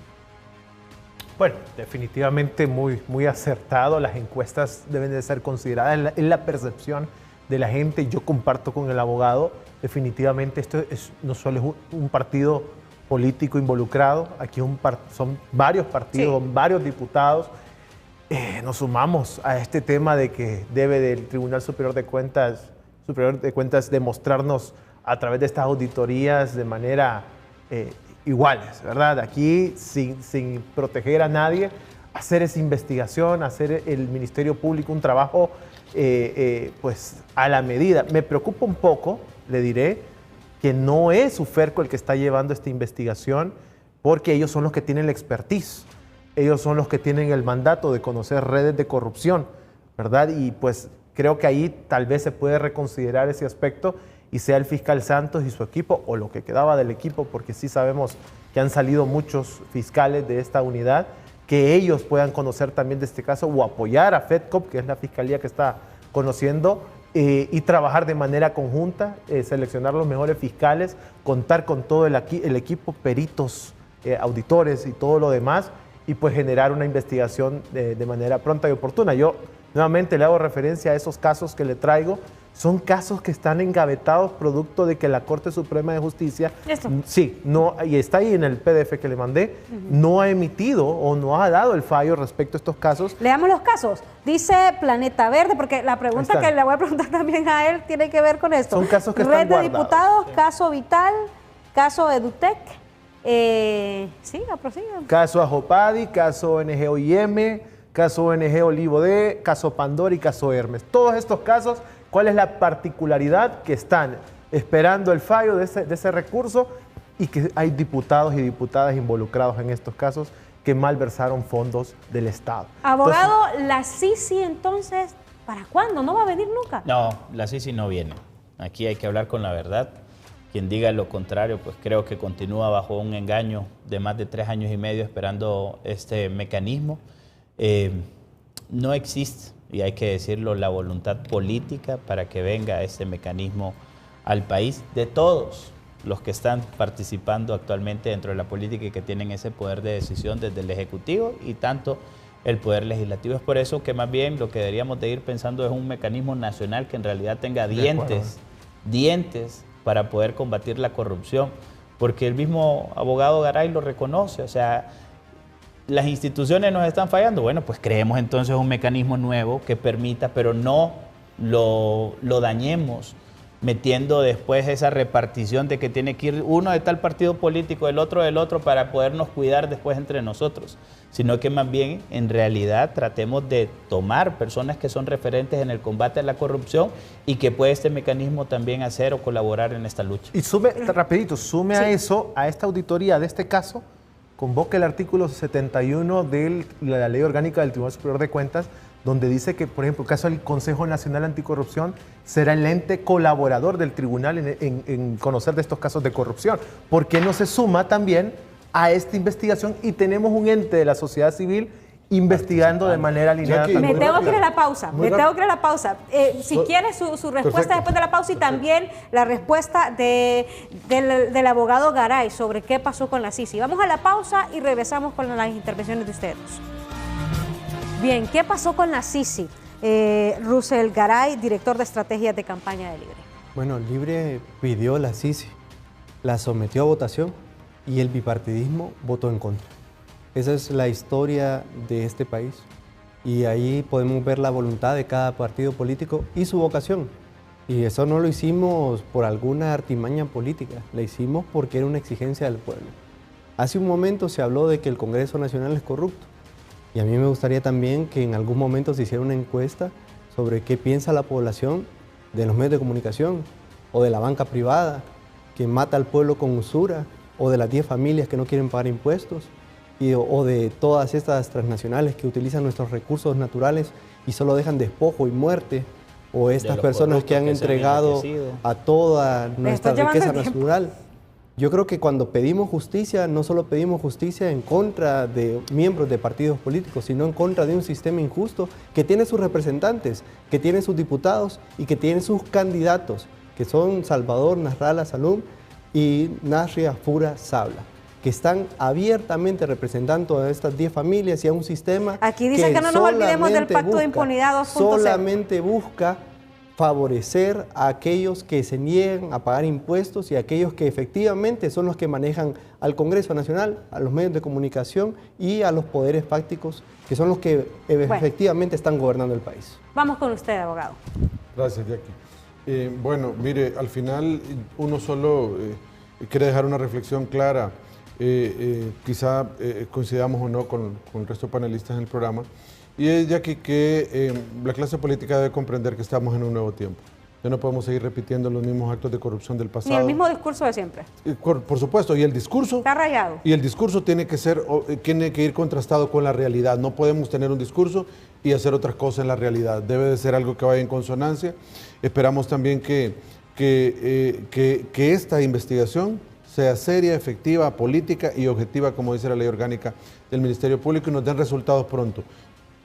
Bueno, definitivamente muy acertado. Las encuestas deben de ser consideradas en la percepción de la gente. Yo comparto con el abogado, definitivamente esto no solo es un partido político involucrado, aquí son varios partidos, sí, varios diputados. Nos sumamos a este tema de que debe del Tribunal Superior de Cuentas demostrarnos a través de estas auditorías de manera iguales, ¿verdad? Aquí, sin proteger a nadie, hacer esa investigación, hacer el Ministerio Público un trabajo pues a la medida. Me preocupa un poco, le diré, que no es UFERCO el que está llevando esta investigación, porque ellos son los que tienen la expertise. Ellos son los que tienen el mandato de conocer redes de corrupción, ¿verdad? Y pues creo que ahí tal vez se puede reconsiderar ese aspecto y sea el fiscal Santos y su equipo, o lo que quedaba del equipo, porque sí sabemos que han salido muchos fiscales de esta unidad, que ellos puedan conocer también de este caso o apoyar a FEDCOP, que es la fiscalía que está conociendo, y trabajar de manera conjunta, seleccionar los mejores fiscales, contar con todo el equipo, peritos, auditores y todo lo demás, y pues generar una investigación de manera pronta y oportuna. Yo nuevamente le hago referencia a esos casos que le traigo. Son casos que están engavetados producto de que la Corte Suprema de Justicia, sí, no, y está ahí en el PDF que le mandé, no ha emitido o no ha dado el fallo respecto a estos casos. Leamos los casos. Dice Planeta Verde, porque la pregunta que le voy a preguntar también a él tiene que ver con esto. Son casos que están guardados. Red de Diputados, sí. Caso Vital, caso Edutec. Sí, prosigan. Caso Ajopadi, caso ONG OIM, caso ONG Olivo D, caso Pandora y caso Hermes. Todos estos casos ¿Cuál es la particularidad? Que están esperando el fallo de ese recurso y que hay diputados y diputadas involucrados en estos casos que malversaron fondos del Estado. Abogado, la Sisi entonces, ¿para cuándo? ¿No va a venir nunca? No, la Sisi no viene. Aquí hay que hablar con la verdad. Quien diga lo contrario, pues creo que continúa bajo un engaño de más de 3 años y medio esperando este mecanismo. No existe, y hay que decirlo, la voluntad política para que venga este mecanismo al país de todos los que están participando actualmente dentro de la política y que tienen ese poder de decisión desde el Ejecutivo y tanto el Poder Legislativo. Es por eso que más bien lo que deberíamos de ir pensando es un mecanismo nacional que en realidad tenga dientes para poder combatir la corrupción, porque el mismo abogado Garay lo reconoce, o sea, las instituciones nos están fallando. Bueno, pues creemos entonces un mecanismo nuevo que permita, pero no lo dañemos, metiendo después esa repartición de que tiene que ir uno de tal partido político, el otro del otro, para podernos cuidar después entre nosotros, sino que más bien en realidad tratemos de tomar personas que son referentes en el combate a la corrupción y que puede este mecanismo también hacer o colaborar en esta lucha. Y sume a eso, a esta auditoría de este caso, convoca el artículo 71 de la Ley Orgánica del Tribunal Superior de Cuentas, donde dice que, por ejemplo, el caso del Consejo Nacional Anticorrupción será el ente colaborador del tribunal en conocer de estos casos de corrupción. ¿Por qué no se suma también a esta investigación y tenemos un ente de la sociedad civil investigando de manera alineada? Me tengo que ir a la pausa. Si quiere su respuesta después de la pausa y también la respuesta del abogado Garay sobre qué pasó con la Sisi. Vamos a la pausa y regresamos con las intervenciones de ustedes. Bien, ¿qué pasó con la Sisi? Russell Garay, director de estrategias de campaña de Libre. Bueno, Libre pidió la Sisi, la sometió a votación y el bipartidismo votó en contra. Esa es la historia de este país y ahí podemos ver la voluntad de cada partido político y su vocación. Y eso no lo hicimos por alguna artimaña política, lo hicimos porque era una exigencia del pueblo. Hace un momento se habló de que el Congreso Nacional es corrupto. Y a mí me gustaría también que en algún momento se hiciera una encuesta sobre qué piensa la población de los medios de comunicación o de la banca privada que mata al pueblo con usura o de las 10 familias que no quieren pagar impuestos o de todas estas transnacionales que utilizan nuestros recursos naturales y solo dejan despojo y muerte o estas personas que han entregado a toda nuestra riqueza natural. Yo creo que cuando pedimos justicia, no solo pedimos justicia en contra de miembros de partidos políticos, sino en contra de un sistema injusto que tiene sus representantes, que tiene sus diputados y que tiene sus candidatos, que son Salvador Nasrallah Salum y Nasria Fura Sabla, que están abiertamente representando a estas 10 familias y a un sistema aquí dicen que no nos olvidemos del pacto de impunidad 2.0. Solamente busca favorecer a aquellos que se niegan a pagar impuestos y a aquellos que efectivamente son los que manejan al Congreso Nacional, a los medios de comunicación y a los poderes fácticos, que son los que efectivamente están gobernando el país. Vamos con usted, abogado. Gracias, Jackie. Bueno, mire, al final uno solo quiere dejar una reflexión clara. Quizá coincidamos o no con el resto de panelistas en el programa. Y es, Jackie, que la clase política debe comprender que estamos en un nuevo tiempo. Ya no podemos seguir repitiendo los mismos actos de corrupción del pasado. Ni el mismo discurso de siempre. Por supuesto, y el discurso... Está rayado. Y el discurso tiene que ir contrastado con la realidad. No podemos tener un discurso y hacer otras cosas en la realidad. Debe de ser algo que vaya en consonancia. Esperamos también que esta investigación sea seria, efectiva, política y objetiva, como dice la Ley Orgánica del Ministerio Público, y nos den resultados pronto.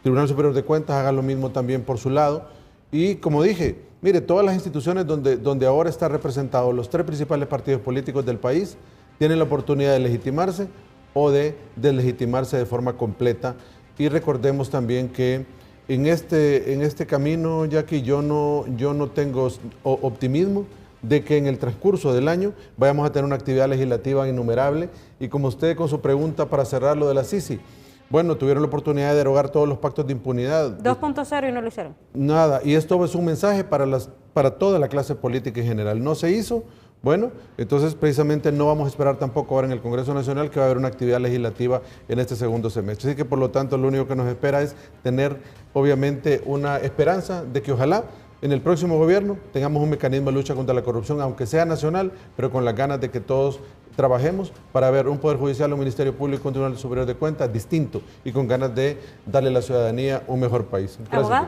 Tribunal Superior de Cuentas haga lo mismo también por su lado. Y como dije, mire, todas las instituciones donde ahora están representados los 3 principales partidos políticos del país tienen la oportunidad de legitimarse o de deslegitimarse de forma completa. Y recordemos también que en este camino, Jackie, yo no tengo optimismo de que en el transcurso del año vayamos a tener una actividad legislativa innumerable. Y como usted con su pregunta para cerrar lo de la Sisi, bueno, tuvieron la oportunidad de derogar todos los pactos de impunidad. 2.0 y no lo hicieron. Nada, y esto es un mensaje para toda la clase política en general. No se hizo, bueno, entonces precisamente no vamos a esperar tampoco ahora en el Congreso Nacional que va a haber una actividad legislativa en este segundo semestre. Así que por lo tanto lo único que nos espera es tener obviamente una esperanza de que ojalá en el próximo gobierno tengamos un mecanismo de lucha contra la corrupción, aunque sea nacional, pero con las ganas de que todos trabajemos para ver un Poder Judicial, un Ministerio Público, un Tribunal Superior de Cuentas distinto y con ganas de darle a la ciudadanía un mejor país. Gracias.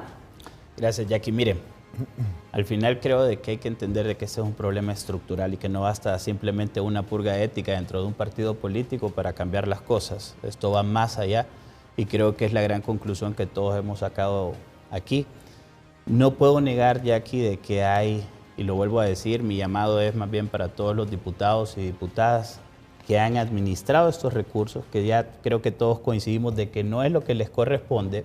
Gracias, Jackie. Mire, al final creo de que hay que entender de que este es un problema estructural y que no basta simplemente una purga ética dentro de un partido político para cambiar las cosas. Esto va más allá y creo que es la gran conclusión que todos hemos sacado aquí. No puedo negar, Jackie, de que hay, y lo vuelvo a decir, mi llamado es más bien para todos los diputados y diputadas que han administrado estos recursos, que ya creo que todos coincidimos de que no es lo que les corresponde,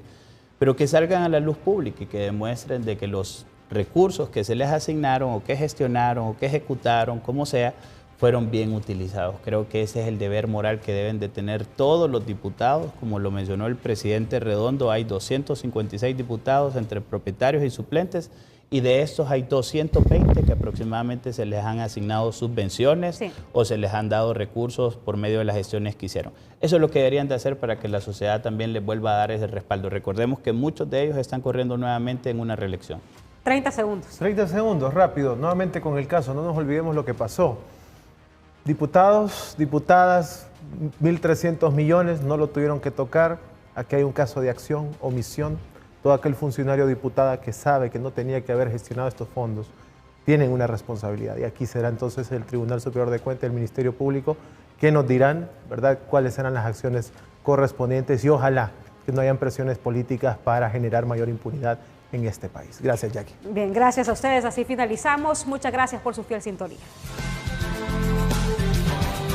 pero que salgan a la luz pública y que demuestren de que los recursos que se les asignaron o que gestionaron o que ejecutaron, como sea, fueron bien utilizados. Creo que ese es el deber moral que deben de tener todos los diputados. Como lo mencionó el presidente Redondo, hay 256 diputados entre propietarios y suplentes, y de estos hay 220 que aproximadamente se les han asignado subvenciones o se les han dado recursos por medio de las gestiones que hicieron. Eso es lo que deberían de hacer para que la sociedad también les vuelva a dar ese respaldo. Recordemos que muchos de ellos están corriendo nuevamente en una reelección. 30 segundos. 30 segundos, rápido. Nuevamente con el caso, no nos olvidemos lo que pasó. Diputados, diputadas, 1.300 millones, no lo tuvieron que tocar. Aquí hay un caso de acción, omisión. Todo aquel funcionario o diputada que sabe que no tenía que haber gestionado estos fondos, tienen una responsabilidad. Y aquí será entonces el Tribunal Superior de Cuentas, el Ministerio Público, que nos dirán, ¿verdad?, cuáles serán las acciones correspondientes y ojalá que no hayan presiones políticas para generar mayor impunidad en este país. Gracias, Jackie. Bien, gracias a ustedes. Así finalizamos. Muchas gracias por su fiel sintonía.